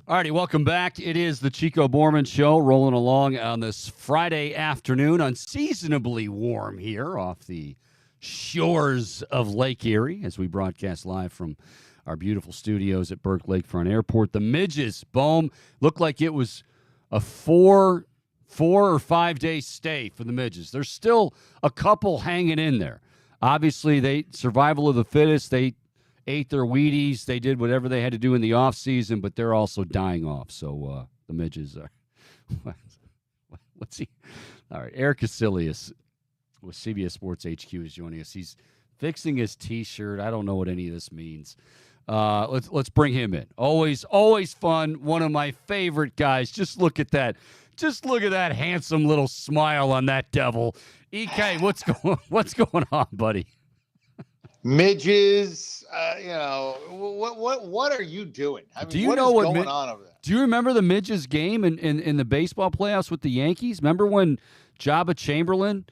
Speaker 1: All righty, welcome back. It is the Chico Borman Show, rolling along on this Friday afternoon, unseasonably warm here off the shores of Lake Erie as we broadcast live from our beautiful studios at Burke Lakefront Airport. The Midges, Bohm, looked like it was a 4 4 or 5 day stay for the midges. There's still a couple hanging in there. Obviously, they survival of the fittest. They ate their Wheaties. They did whatever they had to do in the off season, but they're also dying off. So the midges are. Let's see. All right, Eric Casilius with CBS Sports HQ is joining us. He's fixing his T-shirt. I don't know what any of this means. Let's bring him in. Always fun. One of my favorite guys. Just look at that. Just look at that handsome little smile on that devil. EK, what's going on, buddy?
Speaker 4: Midges, what are you doing? I mean,
Speaker 1: do you
Speaker 4: what
Speaker 1: know
Speaker 4: is
Speaker 1: what
Speaker 4: going on over there?
Speaker 1: Do you remember the midges game in the baseball playoffs with the Yankees? Remember when Jabba Chamberlain,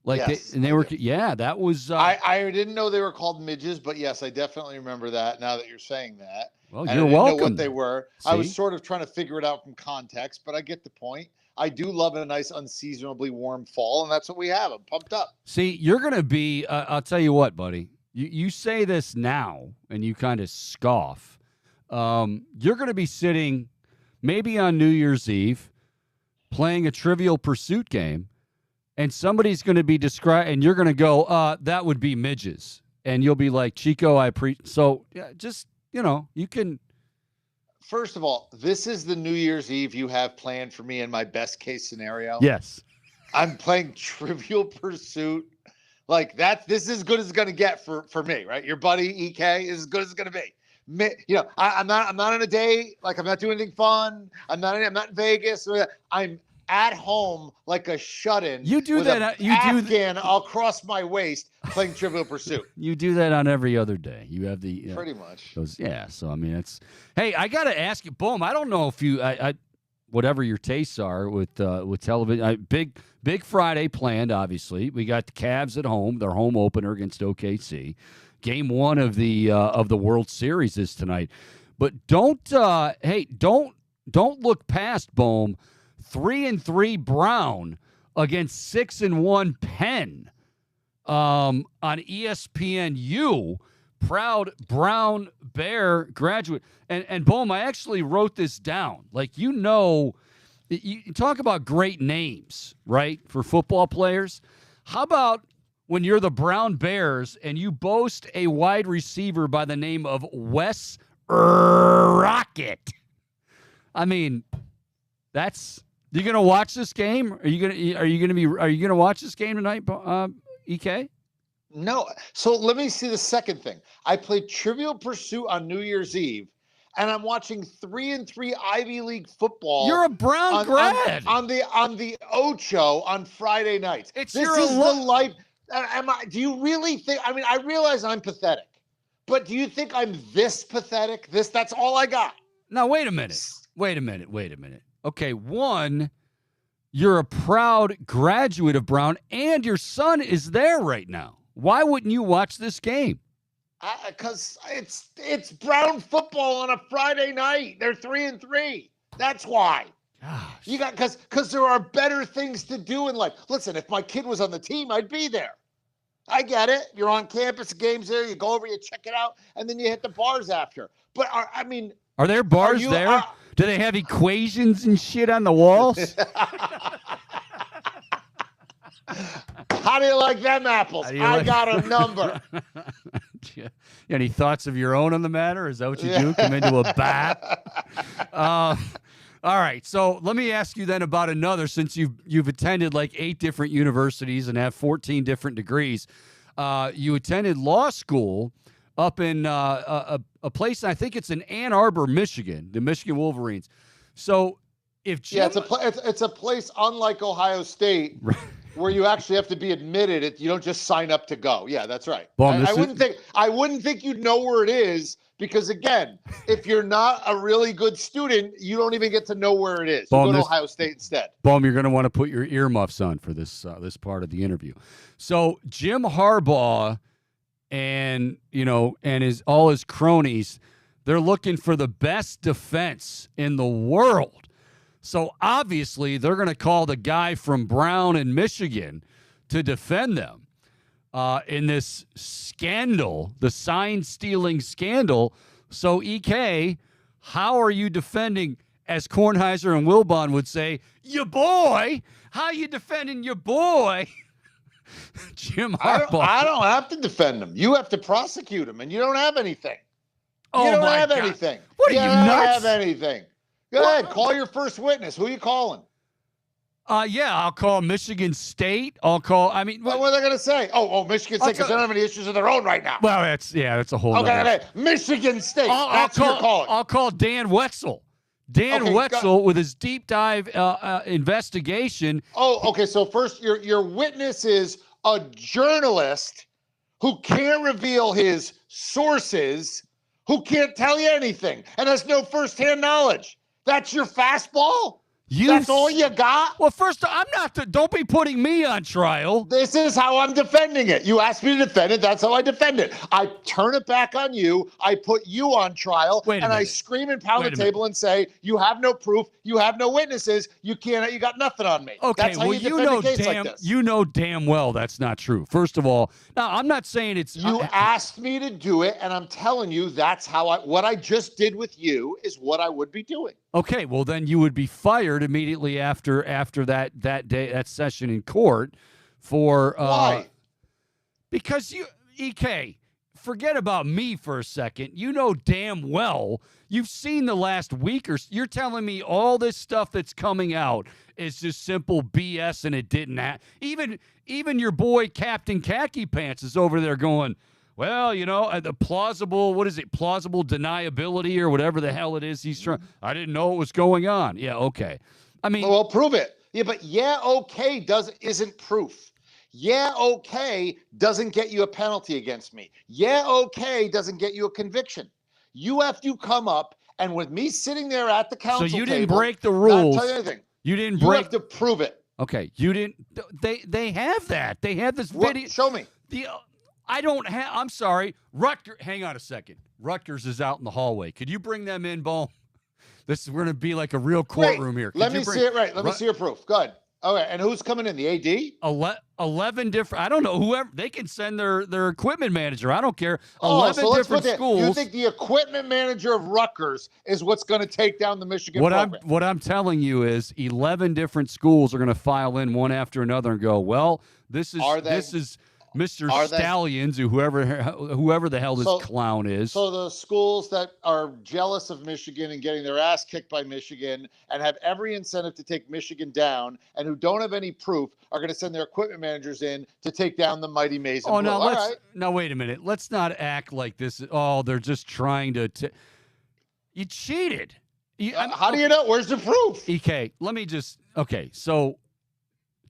Speaker 4: Yes,
Speaker 1: that was.
Speaker 4: I didn't know they were called midges, but yes, I definitely remember that. Now that you're saying that,
Speaker 1: well,
Speaker 4: and
Speaker 1: you're
Speaker 4: I didn't
Speaker 1: welcome.
Speaker 4: know what they were.
Speaker 1: See?
Speaker 4: I was sort of trying to figure it out from context, but I get the point. I do love a nice unseasonably warm fall, and that's what we have. I'm pumped up.
Speaker 1: See, you're gonna be. I'll tell you what, buddy. You say this now, and you kind of scoff. You're gonna be sitting, maybe on New Year's Eve, playing a Trivial Pursuit game, and somebody's going to be and you're going to go, that would be midges. And you'll be like, Chico, so yeah, just, you can.
Speaker 4: First of all, this is the New Year's Eve you have planned for me in my best case scenario.
Speaker 1: Yes. I'm
Speaker 4: playing Trivial Pursuit. Like that, this is as good as it's going to get for me, right? Your buddy EK is as good as it's going to be. I'm not on a date. Like I'm not doing anything fun. I'm not in Vegas. I'm at home like a shut-in.
Speaker 1: You do
Speaker 4: with
Speaker 1: that.
Speaker 4: Afghan across my waist playing Trivial Pursuit.
Speaker 1: You do that on every other day. You have the
Speaker 4: pretty much.
Speaker 1: So I mean, Hey, I got to ask you, Boom. I don't know if you, whatever your tastes are with television. Big Friday planned. Obviously, we got the Cavs at home. Their home opener against OKC. Game 1 of the World Series is tonight. But don't look past Bohm. 3-3 Brown against 6-1 Penn on ESPNU. Proud Brown Bear graduate. And Bohm, I actually wrote this down. Like, you talk about great names, right, for football players. How about when you're the Brown Bears and you boast a wide receiver by the name of Wes Rocket? I mean, you gonna watch this game? Are you gonna watch this game tonight, EK?
Speaker 4: No. So let me see the second thing. I played Trivial Pursuit on New Year's Eve, and I'm watching 3-3 Ivy League football.
Speaker 1: You're a Brown grad
Speaker 4: on the Ocho on Friday nights.
Speaker 1: This
Speaker 4: is the life. Do you really think? I mean, I realize I'm pathetic, but do you think I'm this pathetic? That's all I got.
Speaker 1: Now wait a minute. Okay, one, you're a proud graduate of Brown, and your son is there right now. Why wouldn't you watch this game?
Speaker 4: Because it's Brown football on a Friday night. They're 3-3. That's why.
Speaker 1: Gosh.
Speaker 4: You got because there are better things to do in life. Listen, if my kid was on the team, I'd be there. I get it. You're on campus, games there. You go over, you check it out, and then you hit the bars after. But
Speaker 1: are there bars there? Do they have equations and shit on the walls?
Speaker 4: How do you like them apples? I got a number.
Speaker 1: Any thoughts of your own on the matter? Is that what you do? Come into a bat? All right. So let me ask you then about another, since you've attended like 8 different universities and have 14 different degrees. You attended law school up in a place, I think it's in Ann Arbor, Michigan, the Michigan Wolverines. So if Jim,
Speaker 4: it's a place unlike Ohio State where you actually have to be admitted. You don't just sign up to go. Yeah, that's right. I wouldn't think you'd know where it is because, again, if you're not a really good student, you don't even get to know where it is. You go to Ohio State instead.
Speaker 1: Boom, you're going to want to put your earmuffs on for this part of the interview. So Jim Harbaugh and all his cronies, they're looking for the best defense in the world. So obviously they're going to call the guy from Brown in Michigan to defend them in this scandal, the sign-stealing scandal. So, EK, how are you defending as Kornheiser and Wilbon would say, your boy. How you defending your boy? Jim Harbaugh.
Speaker 4: I don't have to defend him. You have to prosecute him, and you don't have anything.
Speaker 1: Oh,
Speaker 4: you don't
Speaker 1: my
Speaker 4: have
Speaker 1: God.
Speaker 4: anything.
Speaker 1: What are you
Speaker 4: don't
Speaker 1: nuts?
Speaker 4: have anything. Go ahead, call your first witness. Who are you calling?
Speaker 1: Yeah, I'll call Michigan State. What are they
Speaker 4: going to say? Oh, Michigan State, because they don't have any issues of their own right now.
Speaker 1: Well, that's a whole
Speaker 4: Okay. Michigan State. That's who you're calling.
Speaker 1: I'll call Dan Wetzel. Dan Wetzel with his deep dive investigation.
Speaker 4: Oh, okay. So first, your witness is a journalist who can't reveal his sources, who can't tell you anything, and has no firsthand knowledge. That's your fastball? That's all you got?
Speaker 1: Well, first, I'm not. Don't be putting me on trial.
Speaker 4: This is how I'm defending it. You asked me to defend it. That's how I defend it. I turn it back on you. I put you on trial, and I scream and pound the table and say, "You have no proof. You have no witnesses. You can't. You got nothing on me."
Speaker 1: Okay,
Speaker 4: that's how
Speaker 1: well,
Speaker 4: you defend a case like this.
Speaker 1: You know damn well that's not true. First of all, now I'm not saying it's.
Speaker 4: You asked me to do it, and I'm telling you that's how what I just did with you is what I would be doing.
Speaker 1: Okay, well then you would be fired immediately after that day, that session in court for
Speaker 4: why?
Speaker 1: Because EK, forget about me for a second. You know damn well you've seen the last week or you're telling me all this stuff that's coming out is just simple BS and it didn't happen. Even your boy Captain Khaki Pants is over there going, well, the plausible deniability or whatever the hell it is he's trying. I didn't know what was going on. Yeah, okay. I mean,
Speaker 4: well, prove it. Yeah, but okay isn't proof. Okay doesn't get you a penalty against me. Okay doesn't get you a conviction. You have to come up, and with me sitting there at the council
Speaker 1: so you
Speaker 4: table,
Speaker 1: didn't break the rules.
Speaker 4: Not tell you anything.
Speaker 1: You didn't
Speaker 4: You
Speaker 1: break.
Speaker 4: have to prove it.
Speaker 1: Okay, you didn't. They have that. They have this video.
Speaker 4: Show me.
Speaker 1: I don't have. I'm sorry. Rutgers. Hang on a second. Rutgers is out in the hallway. Could you bring them in, Bo? We're going to be like a real courtroom here.
Speaker 4: Let me see it. Right. Let me see your proof. Go ahead. Okay. And who's coming in? The AD?
Speaker 1: 11 different. I don't know. Whoever they can send their equipment manager. I don't care. 11 different schools.
Speaker 4: You think the equipment manager of Rutgers is what's going to take down the Michigan program?
Speaker 1: What I'm telling you is 11 different schools are going to file in one after another and go, well, this is Mr. Stallions, whoever the hell this clown is.
Speaker 4: So the schools that are jealous of Michigan and getting their ass kicked by Michigan and have every incentive to take Michigan down and who don't have any proof are going to send their equipment managers in to take down the mighty Mason.
Speaker 1: Oh, now wait a minute. Let's not act like this. Oh, they're just trying to. You cheated.
Speaker 4: How do you know? Where's the proof?
Speaker 1: EK, let me just. Okay, so.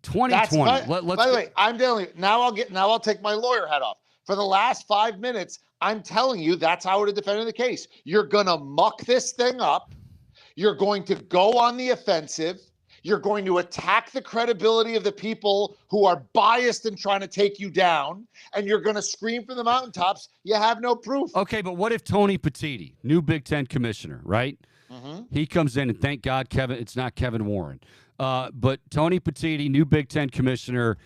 Speaker 1: 2020.
Speaker 4: By the way, I'm telling you, now I'll take my lawyer hat off. For the last 5 minutes, I'm telling you that's how I would have defended the case. You're going to muck this thing up. You're going to go on the offensive. You're going to attack the credibility of the people who are biased and trying to take you down. And you're going to scream from the mountaintops, you have no proof.
Speaker 1: Okay, but what if Tony Petitti, new Big Ten commissioner, right? Mm-hmm. He comes in and thank God, it's not Kevin Warren. But Tony Petitti, new Big Ten commissioner,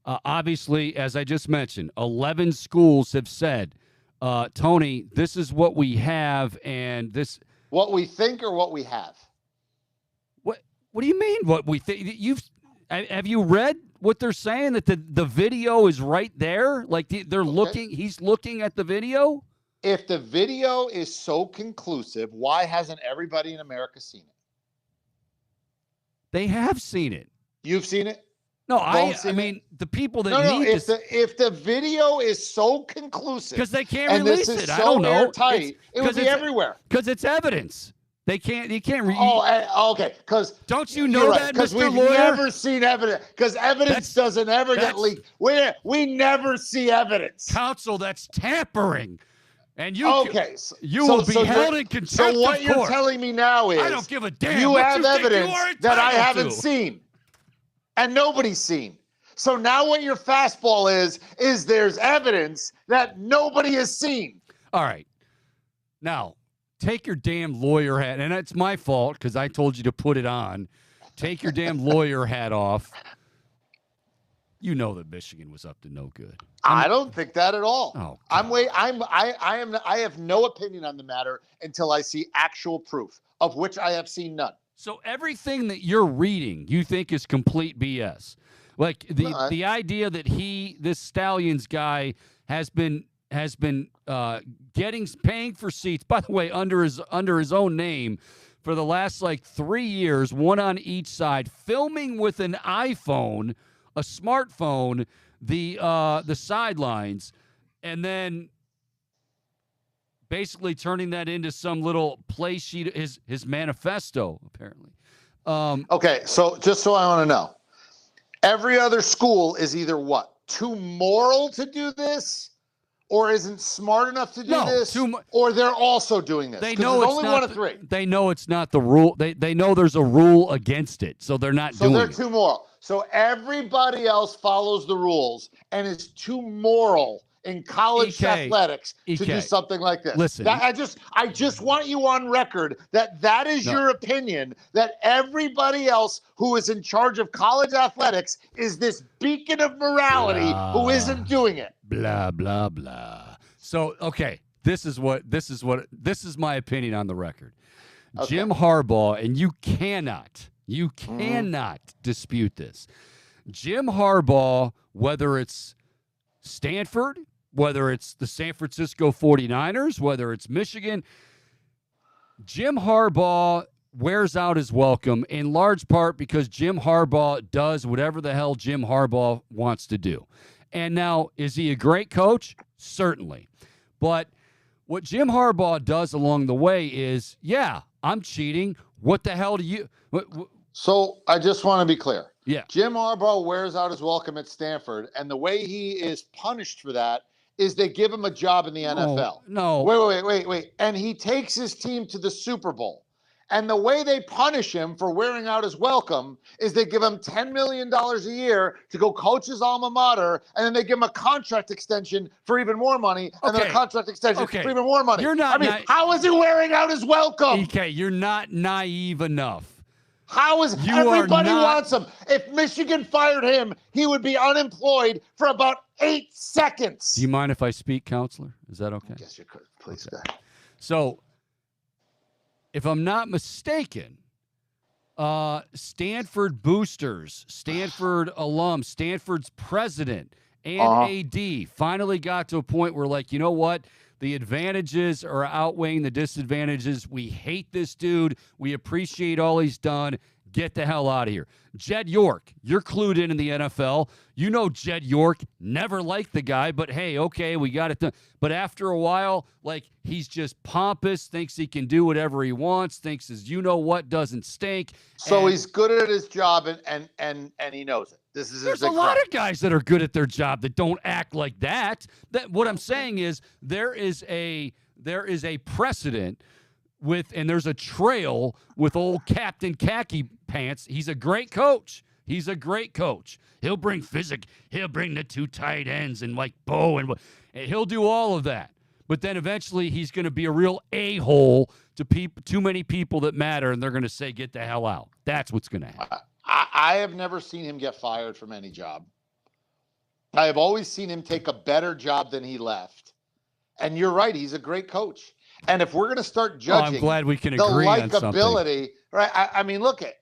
Speaker 1: obviously, as I just mentioned, 11 schools have said, Tony, this is what we have, and this.
Speaker 4: What we think or what we have?
Speaker 1: What do you mean? What we think? Have you read what they're saying? That the video is right there, like they're looking. He's looking at the video.
Speaker 4: If the video is so conclusive, why hasn't everybody in America seen it?
Speaker 1: They have seen it.
Speaker 4: You've seen it?
Speaker 1: No, I mean the people that need
Speaker 4: if the video is so conclusive
Speaker 1: because they can't release it. I don't know.
Speaker 4: Airtight, it would be everywhere.
Speaker 1: Because it's evidence. They can't. You can't read.
Speaker 4: Oh, okay. Because
Speaker 1: don't you know that,
Speaker 4: Mr. Lawyer? Because we've never seen evidence. Because evidence doesn't ever get leaked. We never see evidence.
Speaker 1: Counsel, that's tampering. And you will be held in contempt of court.
Speaker 4: So what you're telling me now is
Speaker 1: I don't give a damn.
Speaker 4: You have evidence that I haven't seen, and nobody's seen. So now what your fastball is there's evidence that nobody has seen.
Speaker 1: All right. Now, take your damn lawyer hat, and it's my fault because I told you to put it on. Take your damn lawyer hat off. You know that Michigan was up to no good.
Speaker 4: I don't think that at all.
Speaker 1: Oh,
Speaker 4: I have no opinion on the matter until I see actual proof, of which I have seen none.
Speaker 1: So everything that you're reading, you think is complete BS. Like the idea that this Stallions guy has been paying for seats, by the way, under his own name for the last 3 years, one on each side, filming with an iPhone, a smartphone, the sidelines, and then basically turning that into some little play sheet, his manifesto, apparently.
Speaker 4: Okay, so just so I want to know, every other school is either what? Too moral to do this, or isn't smart enough to do this, or they're also doing this.
Speaker 1: They know
Speaker 4: it's
Speaker 1: it's
Speaker 4: only
Speaker 1: not
Speaker 4: one of three.
Speaker 1: They know it's not the rule. They know there's a rule against it, so they're not doing it.
Speaker 4: So they're too moral. So everybody else follows the rules and is too moral in college athletics to do something like this.
Speaker 1: Listen,
Speaker 4: I just want you on record that is your opinion, that everybody else who is in charge of college athletics is this beacon of morality who isn't doing it.
Speaker 1: Blah blah blah. So okay, this is my opinion on the record. Okay. Jim Harbaugh, and you cannot dispute this. Jim Harbaugh, whether it's Stanford, whether it's the San Francisco 49ers, whether it's Michigan, Jim Harbaugh wears out his welcome in large part because Jim Harbaugh does whatever the hell Jim Harbaugh wants to do. And now, is he a great coach? Certainly. But what Jim Harbaugh does along the way is, I'm cheating. What the hell do you...
Speaker 4: So I just want to be clear.
Speaker 1: Yeah.
Speaker 4: Jim Harbaugh wears out his welcome at Stanford, and the way he is punished for that is they give him a job in the NFL.
Speaker 1: No.
Speaker 4: Wait. And he takes his team to the Super Bowl. And the way they punish him for wearing out his welcome is they give him $10 million a year to go coach his alma mater, and then they give him a contract extension for even more money, and then a contract extension for even more money.
Speaker 1: You're not.
Speaker 4: How is he wearing out his welcome?
Speaker 1: EK, you're not naive enough.
Speaker 4: How is everybody wants him? If Michigan fired him, he would be unemployed for about 8 seconds.
Speaker 1: Do you mind if I speak, counselor? Is that okay?
Speaker 4: Yes, you could. Please go.
Speaker 1: So, if I'm not mistaken, Stanford boosters, Stanford alums, Stanford's president and AD finally got to a point where, you know what? The advantages are outweighing the disadvantages. We hate this dude. We appreciate all he's done. Get the hell out of here. Jed York, you're clued in the NFL. You know Jed York never liked the guy, but hey, okay, we got it done. But after a while, he's just pompous, thinks he can do whatever he wants, thinks his you-know-what doesn't stink.
Speaker 4: So he's good at his job, and he knows it.
Speaker 1: There's a lot of guys that are good at their job that don't act like that. What I'm saying is there is a precedent and there's a trail with old Captain Khaki Pants. He's a great coach. He'll bring He'll bring the 2 tight ends and Bo and he'll do all of that. But then eventually he's going to be a real a-hole to too many people that matter, and they're going to say, "Get the hell out." That's what's going to happen.
Speaker 4: I have never seen him get fired from any job. I have always seen him take a better job than he left. And you're right, he's a great coach. And if we're going to start judging
Speaker 1: I'm glad we can
Speaker 4: the
Speaker 1: agree on
Speaker 4: likability, right? I mean, look at,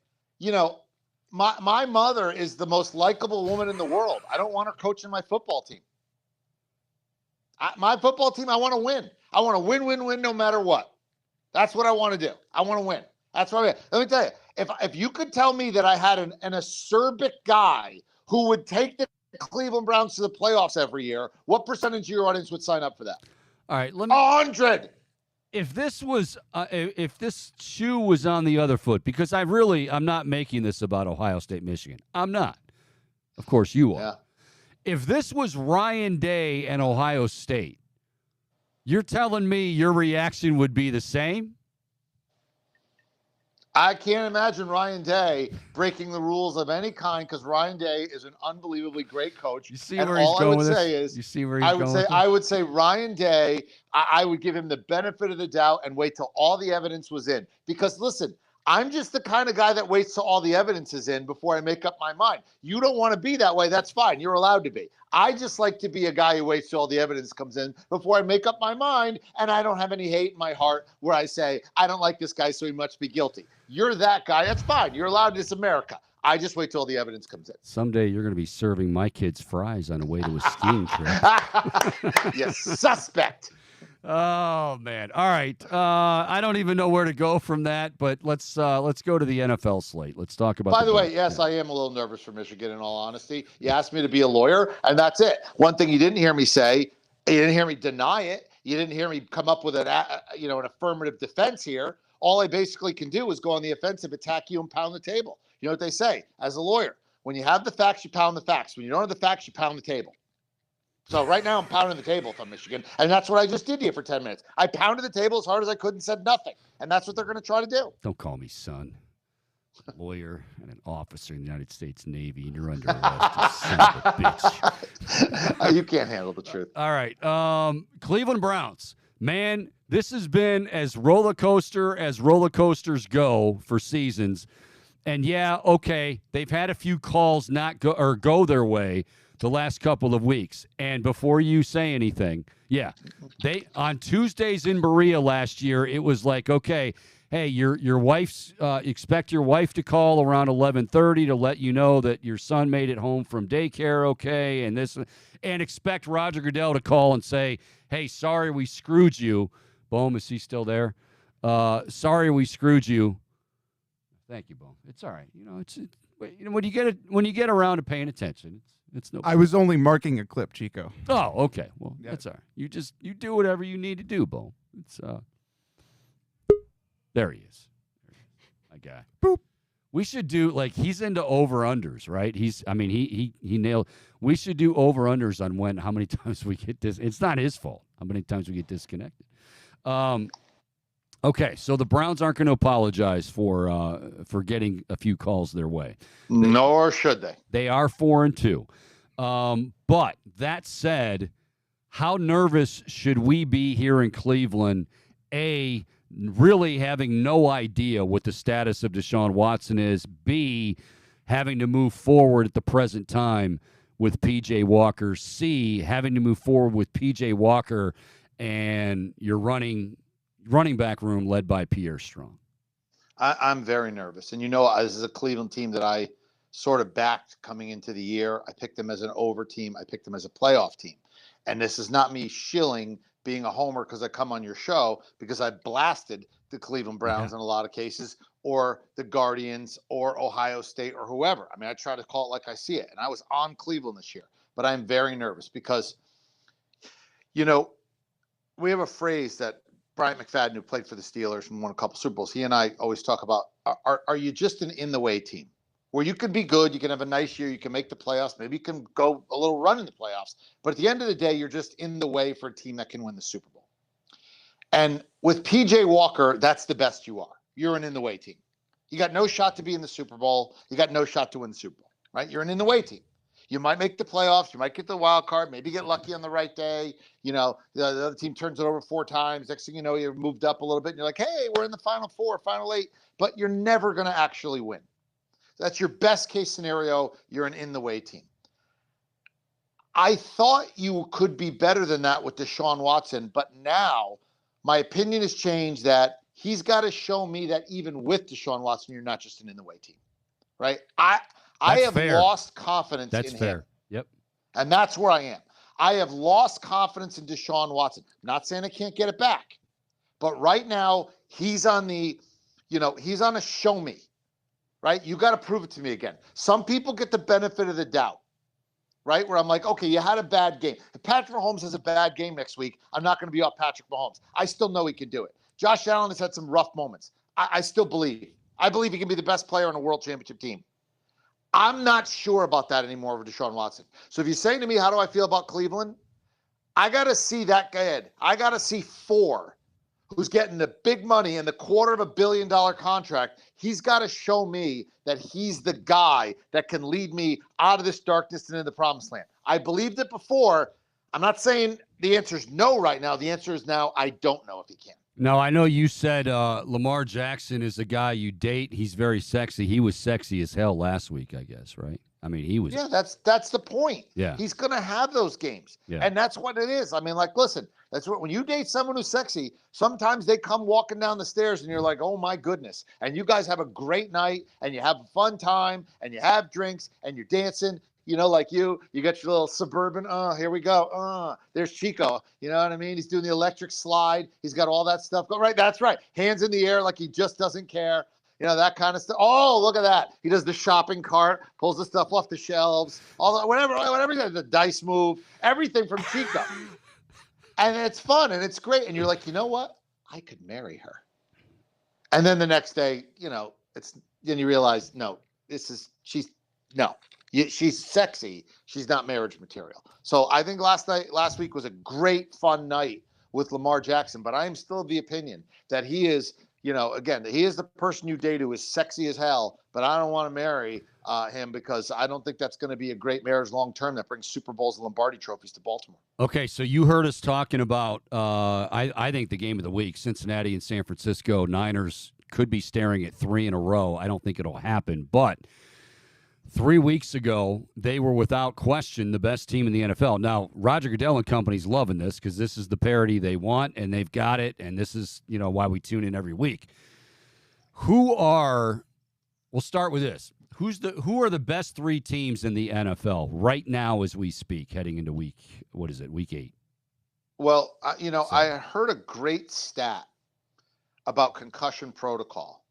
Speaker 4: my mother is the most likable woman in the world. I don't want her coaching my football team. My football team, I want to win. I want to win no matter what. That's what I want to do. I want to win. That's what let me tell you. If you could tell me that I had an acerbic guy who would take the Cleveland Browns to the playoffs every year, what percentage of your audience would sign up for that?
Speaker 1: All right,
Speaker 4: 100.
Speaker 1: If this shoe was on the other foot, because I'm not making this about Ohio State, Michigan. I'm not. Of course you are.
Speaker 4: Yeah.
Speaker 1: If this was Ryan Day and Ohio State, you're telling me your reaction would be the same?
Speaker 3: I can't imagine Ryan Day breaking the rules of any kind because Ryan Day is an unbelievably great coach.
Speaker 1: You see where he's going with this?
Speaker 3: You see where he's going? I would say Ryan Day, I would give him the benefit of the doubt and wait till all the evidence was in. Because listen,
Speaker 4: I'm just the kind of guy that waits till all the evidence is in before I make up my mind. You don't want to be that way. That's fine. You're allowed to be. I just like to be a guy who waits till all the evidence comes in before I make up my mind, and I don't have any hate in my heart where I say, I don't like this guy, so he must be guilty. You're that guy. That's fine. You're allowed. It's America. I just wait till all the evidence comes in.
Speaker 1: Someday you're going to be serving my kids fries on the way to a skiing trip.
Speaker 4: Yes, suspect.
Speaker 1: Oh man! All right, I don't even know where to go from that, but let's go to the NFL slate. Let's talk about.
Speaker 4: By the way, yes, I am a little nervous for Michigan. In all honesty, you asked me to be a lawyer, and that's it. One thing you didn't hear me say, you didn't hear me deny it. You didn't hear me come up with an affirmative defense here. All I basically can do is go on the offensive, attack you, and pound the table. You know what they say as a lawyer: when you have the facts, you pound the facts. When you don't have the facts, you pound the table. So right now I'm pounding the table if I'm Michigan, and that's what I just did here for 10 minutes. I pounded the table as hard as I could and said nothing, and that's what they're going to try to do.
Speaker 1: Don't call me son. Lawyer and an officer in the United States Navy, and you're under arrest, you son of a bitch.
Speaker 4: You can't handle the truth.
Speaker 1: All right. Cleveland Browns. Man, this has been as roller coaster as roller coasters go for seasons. And yeah, okay, they've had a few calls not go their way the last couple of weeks. And before you say anything, yeah, they on Tuesdays in Berea last year, it was like, okay, hey, your wife's expect your wife to call around 11:30 to let you know that your son made it home from daycare, okay, and expect Roger Goodell to call and say, hey, sorry we screwed you. Boom, is he still there? Sorry we screwed you. Thank you, Boom. It's all right. When you get around to paying attention, it's no.
Speaker 2: I was only marking a clip, Chico.
Speaker 1: Oh, okay. Well, yeah. That's all right. You do whatever you need to do, Boom. It's there he is. My guy. Boop. We should do he's into over-unders, right? He nailed. We should do over-unders on how many times we get this. It's not his fault. How many times we get disconnected. Okay, so the Browns aren't going to apologize for getting a few calls their way.
Speaker 4: Nor should they.
Speaker 1: They are 4-2. But that said, how nervous should we be here in Cleveland? A, really having no idea what the status of Deshaun Watson is. B, having to move forward at the present time with P.J. Walker. C, having to move forward with P.J. Walker and your running back room led by Pierre Strong.
Speaker 4: I'm very nervous. And this is a Cleveland team that I sort of backed coming into the year. I picked them as an over team. I picked them as a playoff team. And this is not me shilling being a homer because I come on your show, because I blasted the Cleveland Browns in a lot of cases, or the Guardians, or Ohio State, or whoever. I mean, I try to call it like I see it. And I was on Cleveland this year. But I'm very nervous because, we have a phrase that Bryant McFadden, who played for the Steelers and won a couple Super Bowls, he and I always talk about, are you just an in-the-way team? Where you can be good, you can have a nice year, you can make the playoffs, maybe you can go a little run in the playoffs, but at the end of the day, you're just in the way for a team that can win the Super Bowl. And with P.J. Walker, that's the best you are. You're an in-the-way team. You got no shot to be in the Super Bowl. You got no shot to win the Super Bowl, right? You're an in-the-way team. You might make the playoffs. You might get the wild card. Maybe get lucky on the right day. The other team turns it over 4 times. Next thing you know, you're moved up a little bit. And you're like, hey, we're in the Final 4, Final 8. But you're never going to actually win. That's your best case scenario. You're an in-the-way team. I thought you could be better than that with Deshaun Watson. But now my opinion has changed that he's got to show me that even with Deshaun Watson, you're not just an in-the-way team. Right? I have lost confidence in him.
Speaker 1: That's fair. Yep.
Speaker 4: And that's where I am. I have lost confidence in Deshaun Watson. I'm not saying I can't get it back. But right now, he's on a show me. Right? You got to prove it to me again. Some people get the benefit of the doubt. Right? Where I'm like, okay, you had a bad game. If Patrick Mahomes has a bad game next week, I'm not going to be off Patrick Mahomes. I still know he can do it. Josh Allen has had some rough moments. I still believe. I believe he can be the best player on a world championship team. I'm not sure about that anymore with Deshaun Watson. So if you're saying to me, how do I feel about Cleveland? I got to see that guy. I got to see 4 who's getting the big money and the $250 million contract. He's got to show me that he's the guy that can lead me out of this darkness and into the promised land. I believed it before. I'm not saying the answer is no right now. The answer is now I don't know if he can.
Speaker 1: Now, I know you said Lamar Jackson is a guy you date. He's very sexy. He was sexy as hell last week, I guess, right? I mean, he was.
Speaker 4: Yeah, that's the point.
Speaker 1: Yeah.
Speaker 4: He's going to have those games.
Speaker 1: Yeah.
Speaker 4: And that's what it is. I mean, like, listen, that's what, when you date someone who's sexy, sometimes they come walking down the stairs and you're like, oh my goodness. And you guys have a great night and you have a fun time and you have drinks and you're dancing. You know, like you got your little Suburban. Oh, here we go. There's Chico. You know what I mean? He's doing the electric slide. He's got all that stuff. Go right. That's right. Hands in the air like he just doesn't care. You know, that kind of stuff. Oh, look at that. He does the shopping cart, pulls the stuff off the shelves, all that, whatever he does, the dice move, everything from Chico. And it's fun and it's great. And you're like, you know what? I could marry her. And then the next day, you know, then you realize, no, she's sexy. She's not marriage material. So I think last week was a great, fun night with Lamar Jackson, but I am still of the opinion that he is, you know, again, he is the person you date who is sexy as hell, but I don't want to marry him because I don't think that's going to be a great marriage long term that brings Super Bowls and Lombardi trophies to Baltimore.
Speaker 1: Okay, so you heard us talking about, I think, the game of the week, Cincinnati and San Francisco. Niners could be staring at 3 in a row. I don't think it'll happen, but 3 weeks ago, they were without question the best team in the NFL. Now, Roger Goodell and company's loving this because this is the parity they want, and they've got it, and this is, you know, why we tune in every week. We'll start with this. Who are the best 3 teams in the NFL right now as we speak, heading into week 8?
Speaker 4: Well, I heard a great stat about concussion protocol,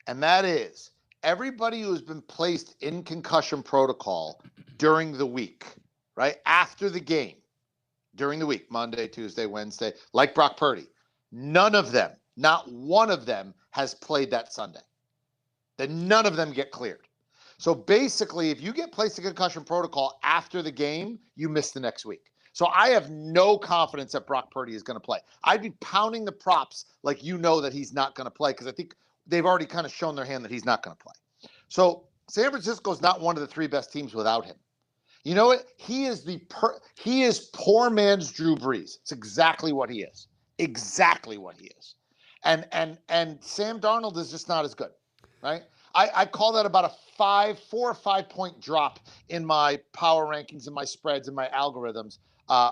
Speaker 4: and that is, everybody who has been placed in concussion protocol during the week, right? After the game, during the week, Monday, Tuesday, Wednesday, like Brock Purdy, none of them, not one of them has played that Sunday. Then none of them get cleared. So basically, if you get placed in concussion protocol after the game, you miss the next week. So I have no confidence that Brock Purdy is going to play. I'd be pounding the props like you know that he's not going to play because I think they've already kind of shown their hand that he's not going to play. So San Francisco is not one of the 3 best teams without him. You know what? He is poor man's Drew Brees. It's exactly what he is. Exactly what he is. And Sam Darnold is just not as good, right? I call that about a 4 or 5 point drop in my power rankings and my spreads and my algorithms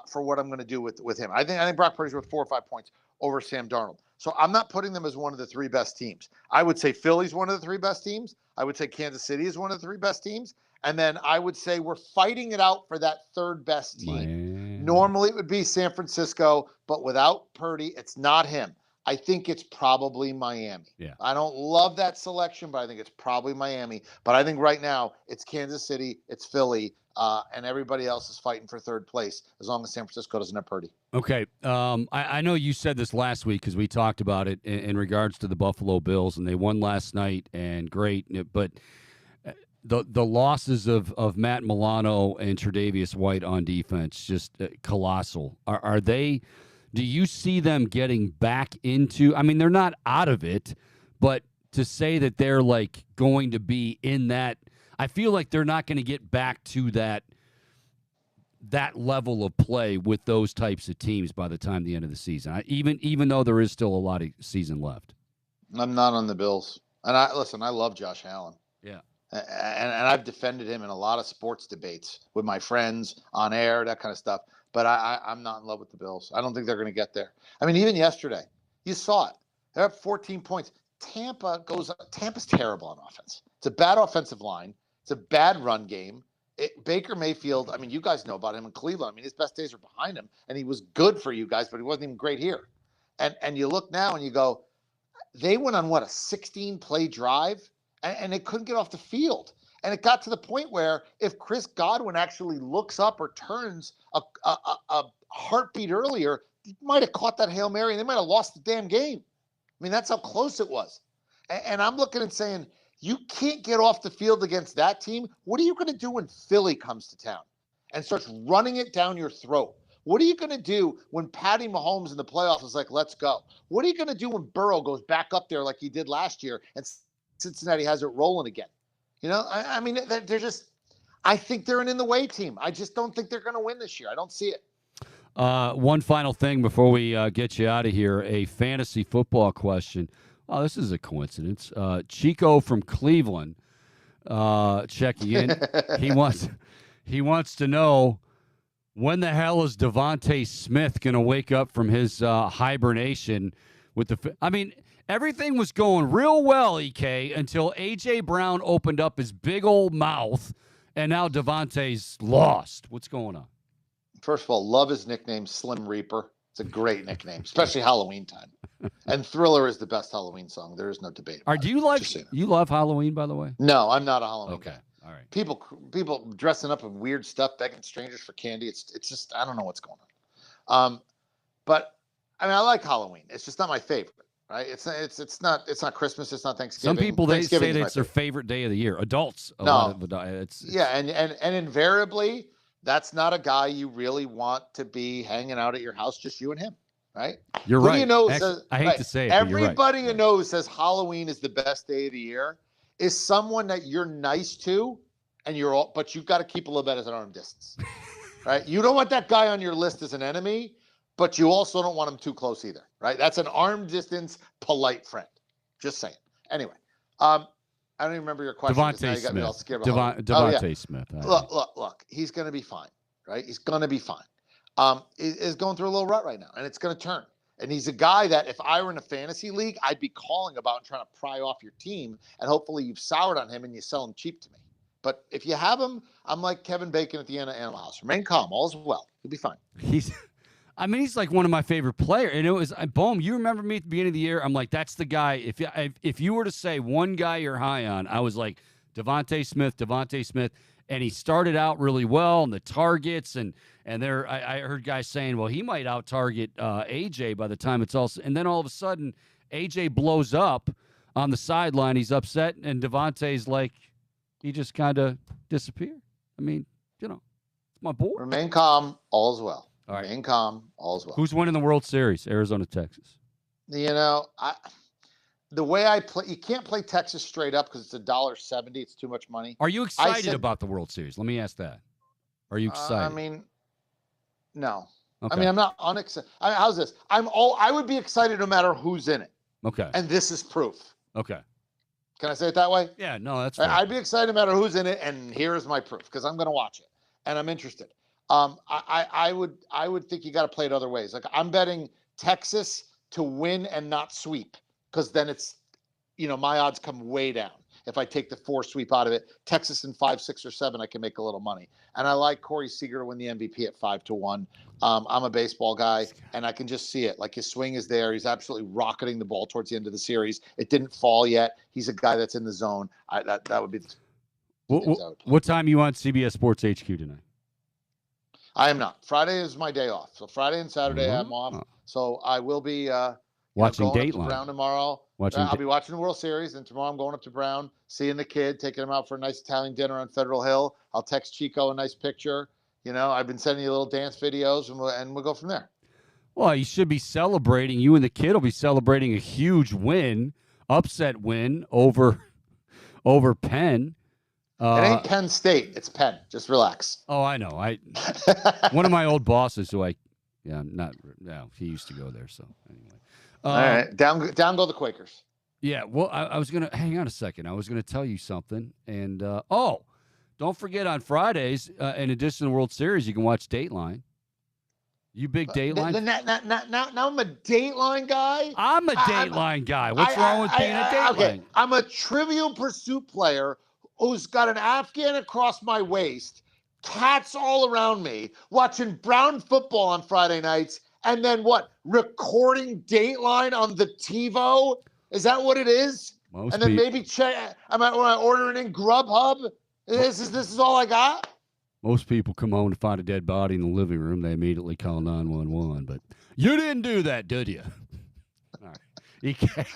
Speaker 4: for what I'm going to do with him. I think Brock Purdy's worth 4 or 5 points over Sam Darnold. So I'm not putting them as one of the 3 best teams. I would say Philly's one of the 3 best teams. I would say Kansas City is one of the 3 best teams. And then I would say we're fighting it out for that 3rd best team. Normally it would be San Francisco, but without Purdy, it's not him. I think it's probably Miami.
Speaker 1: Yeah.
Speaker 4: I don't love that selection, but I think it's probably Miami. But I think right now it's Kansas City, it's Philly, and everybody else is fighting for 3rd place as long as San Francisco doesn't have Purdy.
Speaker 1: Okay. I know you said this last week because we talked about it in regards to the Buffalo Bills, and they won last night, and great. But the losses of Matt Milano and Tre'Davious White on defense, just colossal. Are they – do you see them getting back into – I mean, they're not out of it, but to say that they're, like, going to be in that – I feel like they're not going to get back to that level of play with those types of teams by the time the end of the season, even though there is still a lot of season left.
Speaker 4: I'm not on the Bills. And I love Josh Allen.
Speaker 1: Yeah.
Speaker 4: And I've defended him in a lot of sports debates with my friends on air, that kind of stuff. But I'm not in love with the Bills. I don't think they're going to get there. I mean, even yesterday, you saw it. They're up 14 points. Tampa's terrible on offense. It's a bad offensive line. It's a bad run game. Baker Mayfield, I mean, you guys know about him in Cleveland. I mean, his best days are behind him, and he was good for you guys, but he wasn't even great here. And you look now and you go, they went on, a 16-play drive, and they couldn't get off the field. And it got to the point where if Chris Godwin actually looks up or turns a heartbeat earlier, he might have caught that Hail Mary, and they might have lost the damn game. I mean, that's how close it was. And I'm looking and saying, you can't get off the field against that team. What are you going to do when Philly comes to town and starts running it down your throat? What are you going to do when Patty Mahomes in the playoffs is like, let's go? What are you going to do when Burrow goes back up there like he did last year and Cincinnati has it rolling again? You know, I mean, they're just – I think they're an in-the-way team. I just don't think they're going to win this year. I don't see it.
Speaker 1: One final thing before we get you out of here, a fantasy football question. Oh, this is a coincidence. Chico from Cleveland checking in. He wants to know, when the hell is Devontae Smith going to wake up from his hibernation with the I mean, everything was going real well, EK, until A.J. Brown opened up his big old mouth, and now Devontae's lost. What's going on?
Speaker 4: First of all, love his nickname, Slim Reaper. It's a great nickname, especially Halloween time. And Thriller is the best Halloween song. There is no debate.
Speaker 1: Do you love Halloween, by the way?
Speaker 4: No, I'm not a Halloween guy.
Speaker 1: All right.
Speaker 4: People dressing up in weird stuff, begging strangers for candy. It's just, I don't know what's going on. But I mean, I like Halloween. It's just not my favorite. Right? It's not Christmas. It's not Thanksgiving.
Speaker 1: Some people they say that it's their favorite day of the year. Adults,
Speaker 4: and invariably, that's not a guy you really want to be hanging out at your house, just you and him, right?
Speaker 1: You're
Speaker 4: Who
Speaker 1: right.
Speaker 4: Do you know
Speaker 1: I hate to say it,
Speaker 4: everybody
Speaker 1: who
Speaker 4: knows says Halloween is the best day of the year is someone that you're nice to, and but you've got to keep a little bit at an arm distance, right? You don't want that guy on your list as an enemy, but you also don't want him too close either, right? That's an arm distance, polite friend. Just saying. Anyway, I don't even remember your question.
Speaker 1: Devontae Smith. Devontae Smith.
Speaker 4: Look. He's going to be fine, right? He's going to be fine. Is going through a little rut right now, and it's going to turn. And he's a guy that if I were in a fantasy league, I'd be calling about and trying to pry off your team, and hopefully you've soured on him and you sell him cheap to me. But if you have him, I'm like Kevin Bacon at the end of Animal House. Remain calm. All's well. He'll be fine.
Speaker 1: He's like one of my favorite players. And it was, Boom, you remember me at the beginning of the year? I'm like, that's the guy. If you were to say one guy you're high on, I was like, Devontae Smith. And he started out really well in the targets. And there, I heard guys saying, well, he might out-target AJ by the time it's all. And then all of a sudden, AJ blows up on the sideline. He's upset. And Devontae's like, he just kind of disappeared. I mean, it's my boy.
Speaker 4: Remain calm. All's well.
Speaker 1: All right.
Speaker 4: Remain calm. All's well.
Speaker 1: Who's winning the World Series? Arizona, Texas.
Speaker 4: The way I play, you can't play Texas straight up because it's $1.70. It's too much money.
Speaker 1: Are you excited about the World Series? Let me ask that. Are you excited?
Speaker 4: No.
Speaker 1: Okay.
Speaker 4: I'm not unexcited. How's this? I would be excited no matter who's in it.
Speaker 1: Okay.
Speaker 4: And this is proof.
Speaker 1: Okay.
Speaker 4: Can I say it that way?
Speaker 1: Yeah, no, that's fair.
Speaker 4: I'd be excited no matter who's in it, and here's my proof because I'm going to watch it and I'm interested. I would think you got to play it other ways. Like I'm betting Texas to win and not sweep because then it's, my odds come way down. If I take the 4 sweep out of it, Texas in 5, 6, or 7, I can make a little money. And I like Corey Seager to win the MVP at 5-1. I'm a baseball guy, and I can just see it. Like his swing is there. He's absolutely rocketing the ball towards the end of the series. It didn't fall yet. He's a guy that's in the zone. That would be.
Speaker 1: What time you on CBS Sports HQ tonight?
Speaker 4: I am not. Friday is my day off. So Friday and Saturday I'm off. So I will be
Speaker 1: watching
Speaker 4: going
Speaker 1: Dateline.
Speaker 4: up to Brown tomorrow. I'll be watching the World Series, and tomorrow I'm going up to Brown, seeing the kid, taking him out for a nice Italian dinner on Federal Hill. I'll text Chico a nice picture. I've been sending you little dance videos, and we'll go from there.
Speaker 1: Well, you should be celebrating. You and the kid will be celebrating a huge win, upset win over Penn.
Speaker 4: It ain't Penn State. It's Penn. Just relax.
Speaker 1: Oh, I know. One of my old bosses who he used to go there. So anyway.
Speaker 4: All right. Down go the Quakers.
Speaker 1: Yeah. Well, I was going to hang on a second. I was going to tell you something. And, don't forget on Fridays, in addition to the World Series, you can watch Dateline. You big Dateline?
Speaker 4: Now I'm a Dateline guy?
Speaker 1: I'm a Dateline guy. What's wrong with being a Dateline? Okay.
Speaker 4: I'm a Trivial Pursuit player who's got an Afghan across my waist, cats all around me, watching Brown football on Friday nights, and then what? Recording Dateline on the TiVo? Is that what it is? Then maybe check. Am I ordering in Grubhub? This is all I got?
Speaker 1: Most people come home to find a dead body in the living room. They immediately call 911. But you didn't do that, did you? All right. You can't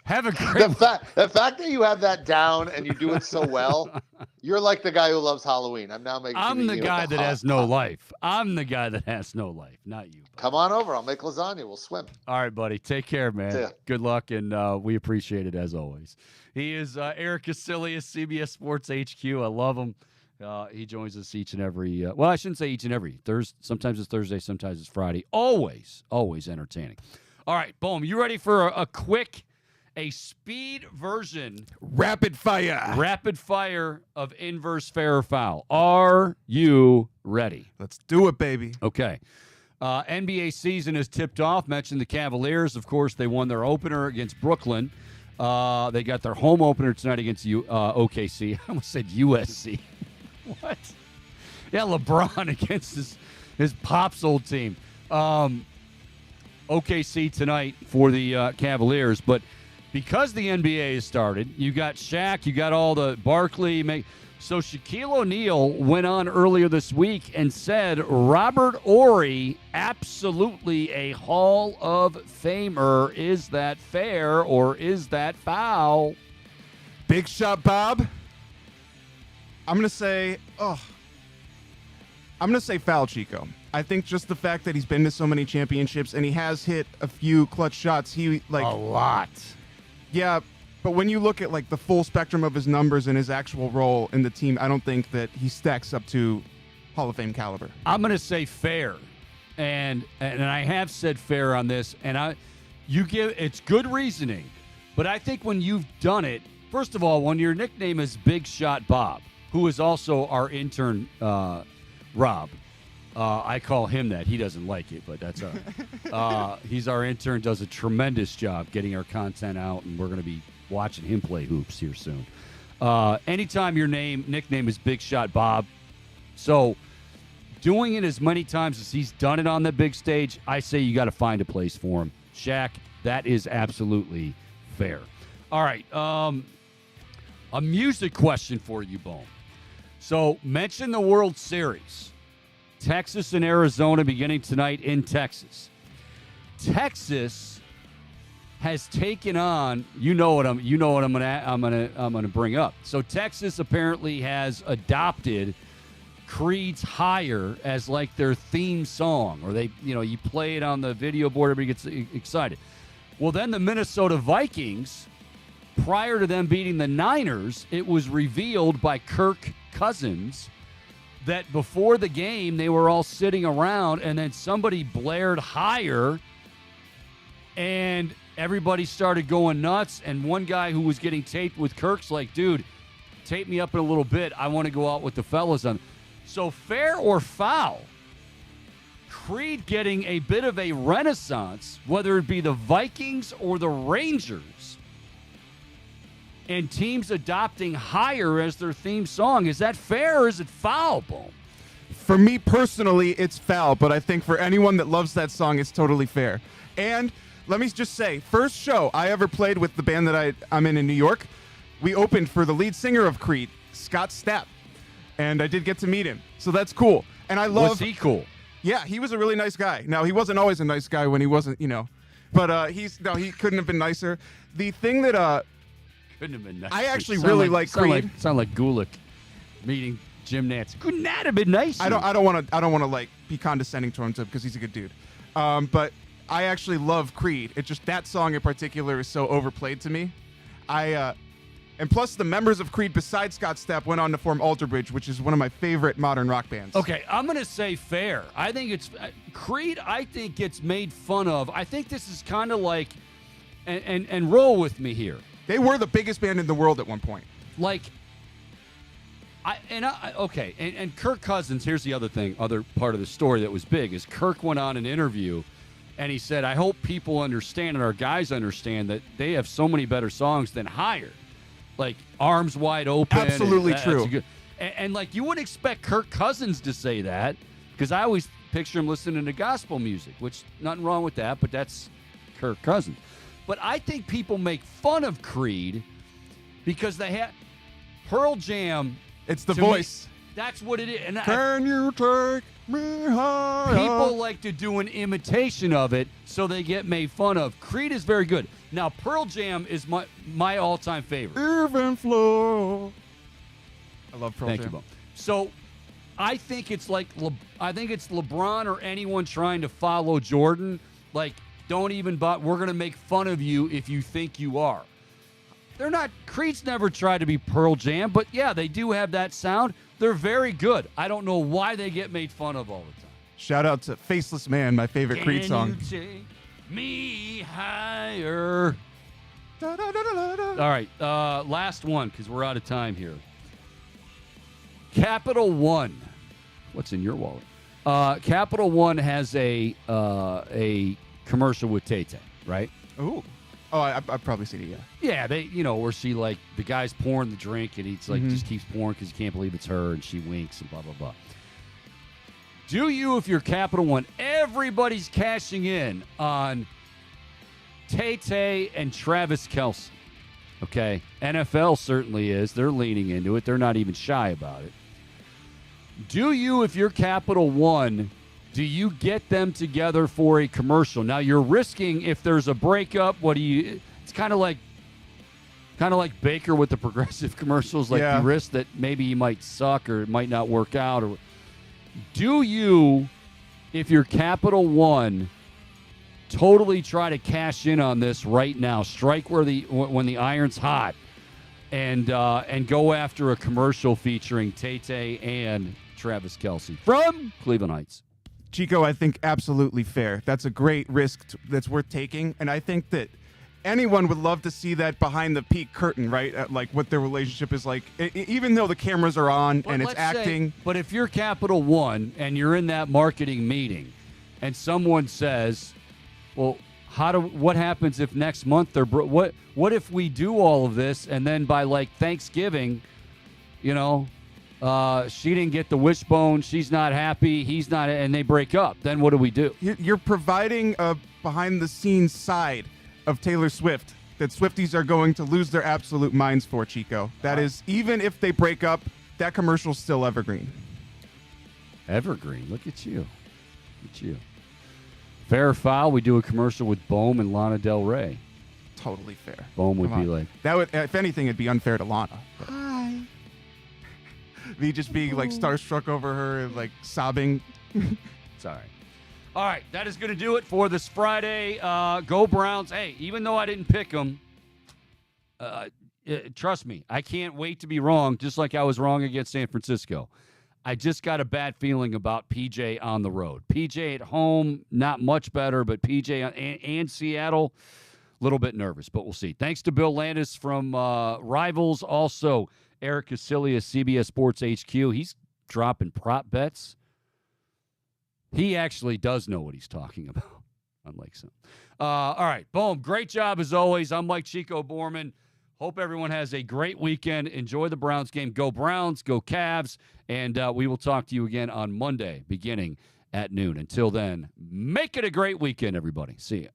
Speaker 1: have a great.
Speaker 4: The fact that you have that down and you do it so well, you're like the guy who loves Halloween. I'm the
Speaker 1: guy that has no life. I'm the guy that has no life, not you. Buddy.
Speaker 4: Come on over. I'll make lasagna. We'll swim.
Speaker 1: All right, buddy. Take care, man. Good luck, and we appreciate it as always. He is Eric Casilius, CBS Sports HQ. I love him. He joins us each and every. Well, I shouldn't say each and every Thursday. Sometimes it's Thursday, sometimes it's Friday. Always entertaining. All right, boom. You ready for a speed version,
Speaker 2: Rapid fire
Speaker 1: of inverse fair or foul? Are you ready?
Speaker 2: Let's do it, baby.
Speaker 1: Okay. NBA season is tipped off. Mentioned the Cavaliers. Of course, they won their opener against Brooklyn. They got their home opener tonight against OKC. I almost said USC. What? Yeah, LeBron against his Pop's old team. OKC tonight for the Cavaliers. But because the NBA has started, you got Shaq, you got all the Barkley. So Shaquille O'Neal went on earlier this week and said Robert Horry, absolutely a Hall of Famer. Is that fair or is that foul?
Speaker 2: Big shot, Bob. I'm going to say foul, Chico. I think just the fact that he's been to so many championships and he has hit a few clutch shots, a
Speaker 1: lot.
Speaker 2: Yeah, but when you look at the full spectrum of his numbers and his actual role in the team, I don't think that he stacks up to Hall of Fame caliber.
Speaker 1: I'm going to say fair. And I have said fair on this, and it's good reasoning. But I think when you've done it, first of all, when your nickname is Big Shot Bob, who is also our intern, Rob. I call him that. He doesn't like it, but that's he's our intern, does a tremendous job getting our content out, and we're going to be watching him play hoops here soon. Anytime your nickname is Big Shot Bob, so doing it as many times as he's done it on the big stage, I say you got to find a place for him. Shaq, that is absolutely fair. All right, a music question for you, Bone. So, mention the World Series. Texas and Arizona beginning tonight in Texas. Texas has taken on, you know what I'm gonna bring up. So Texas apparently has adopted Creed's Higher as their theme song, or they, you play it on the video board, everybody gets excited. Well, then the Minnesota Vikings, prior to them beating the Niners, it was revealed by Kirk Cousins that before the game they were all sitting around and then somebody blared Higher and everybody started going nuts, and one guy who was getting taped with Kirk's like, dude, tape me up in a little bit. I want to go out with the fellas on. So fair or foul? Creed getting a bit of a renaissance, whether it be the Vikings or the Rangers, and teams adopting Higher as their theme song. Is that fair or is it foul, Boom?
Speaker 2: For me personally, it's foul, but I think for anyone that loves that song, it's totally fair. And let me just say, first show I ever played with the band that I'm in New York, we opened for the lead singer of Creed, Scott Stapp, and I did get to meet him. So that's cool. And I love...
Speaker 1: Was he cool?
Speaker 2: Yeah, he was a really nice guy. Now, he wasn't always a nice guy when he wasn't, but he couldn't have been nicer. The thing that...
Speaker 1: Couldn't have been nice.
Speaker 2: I actually really like Creed.
Speaker 1: Sound like Gulick meeting Jim Nantz. Couldn't that have been nice?
Speaker 2: I don't want to be condescending to him because he's a good dude. But I actually love Creed. It's just that song in particular is so overplayed to me. And plus the members of Creed besides Scott Stapp went on to form Alter Bridge, which is one of my favorite modern rock bands.
Speaker 1: Okay, I'm going to say fair. I think it's Creed. I think gets made fun of. I think this is kind of like, and roll with me here.
Speaker 2: They were the biggest band in the world at one point.
Speaker 1: And Kirk Cousins, here's the other part of the story that was big, is Kirk went on an interview and he said, I hope people understand and our guys understand that they have so many better songs than Higher. Like Arms Wide Open.
Speaker 2: Absolutely true.
Speaker 1: And you wouldn't expect Kirk Cousins to say that, because I always picture him listening to gospel music, which nothing wrong with that, but that's Kirk Cousins. But I think people make fun of Creed because they have Pearl Jam.
Speaker 2: It's the voice.
Speaker 1: That's what it is. And
Speaker 2: Can you take me higher?
Speaker 1: People like to do an imitation of it, so they get made fun of. Creed is very good. Now, Pearl Jam is my all-time favorite.
Speaker 2: Even flow. I love Pearl Jam.
Speaker 1: Thank you, Bo. So, I think it's LeBron or anyone trying to follow Jordan. Don't even we're going to make fun of you if you think you are. They're not, Creed's never tried to be Pearl Jam, but yeah, they do have that sound. They're very good. I don't know why they get made fun of all the time.
Speaker 2: Shout out to Faceless Man, my favorite Creed song.
Speaker 1: Can you take me higher? All right, last one because we're out of time here. Capital One. What's in your wallet? Capital One has a commercial with Tay-Tay, right?
Speaker 2: Ooh. Oh, I've probably seen it, yeah.
Speaker 1: Yeah, they, where she, like, the guy's pouring the drink and he's like, just keeps pouring because he can't believe it's her, and she winks and blah, blah, blah. Do you, if you're Capital One, everybody's cashing in on Tay-Tay and Travis Kelce, okay? NFL certainly is. They're leaning into it. They're not even shy about it. Do you, if you're Capital One, do you get them together for a commercial? Now, you're risking, if there's a breakup, it's kind of like Baker with the Progressive commercials, like you risk that maybe he might suck or it might not work out. Or do you, if you're Capital One, totally try to cash in on this right now, strike when the iron's hot, and go after a commercial featuring Tay-Tay and Travis Kelce from Cleveland Heights?
Speaker 2: Chico, I think absolutely fair. That's a great risk that's worth taking, and I think that anyone would love to see that behind the peak curtain, right? Like what their relationship is like, even though the cameras are on and it's acting.
Speaker 1: But if you're Capital One and you're in that marketing meeting, and someone says, "Well, what happens if next month they're what if we do all of this and then by like Thanksgiving, she didn't get the wishbone, she's not happy, he's not, and they break up. Then what do we do?"
Speaker 2: You're providing a behind-the-scenes side of Taylor Swift that Swifties are going to lose their absolute minds for, Chico. That is, even if they break up, that commercial's still evergreen.
Speaker 1: Evergreen. Look at you. Look at you. Fair or foul, we do a commercial with Bohm and Lana Del Rey.
Speaker 2: Totally fair.
Speaker 1: Bohm would be like...
Speaker 2: That would, if anything, it'd be unfair to Lana. Hi. Me just being like starstruck over her and like sobbing.
Speaker 1: Sorry. All right, that is going to do it for this Friday. Go Browns. Hey, even though I didn't pick them, trust me, I can't wait to be wrong, just like I was wrong against San Francisco. I just got a bad feeling about PJ on the road. PJ at home, not much better, but PJ and Seattle, a little bit nervous, but we'll see. Thanks to Bill Landis from Rivals. Also, Eric Casillas, CBS Sports HQ. He's dropping prop bets. He actually does know what he's talking about, unlike some. All right, boom. Great job as always. I'm Mike Chico Borman. Hope everyone has a great weekend. Enjoy the Browns game. Go Browns, go Cavs, and we will talk to you again on Monday beginning at noon. Until then, make it a great weekend, everybody. See ya.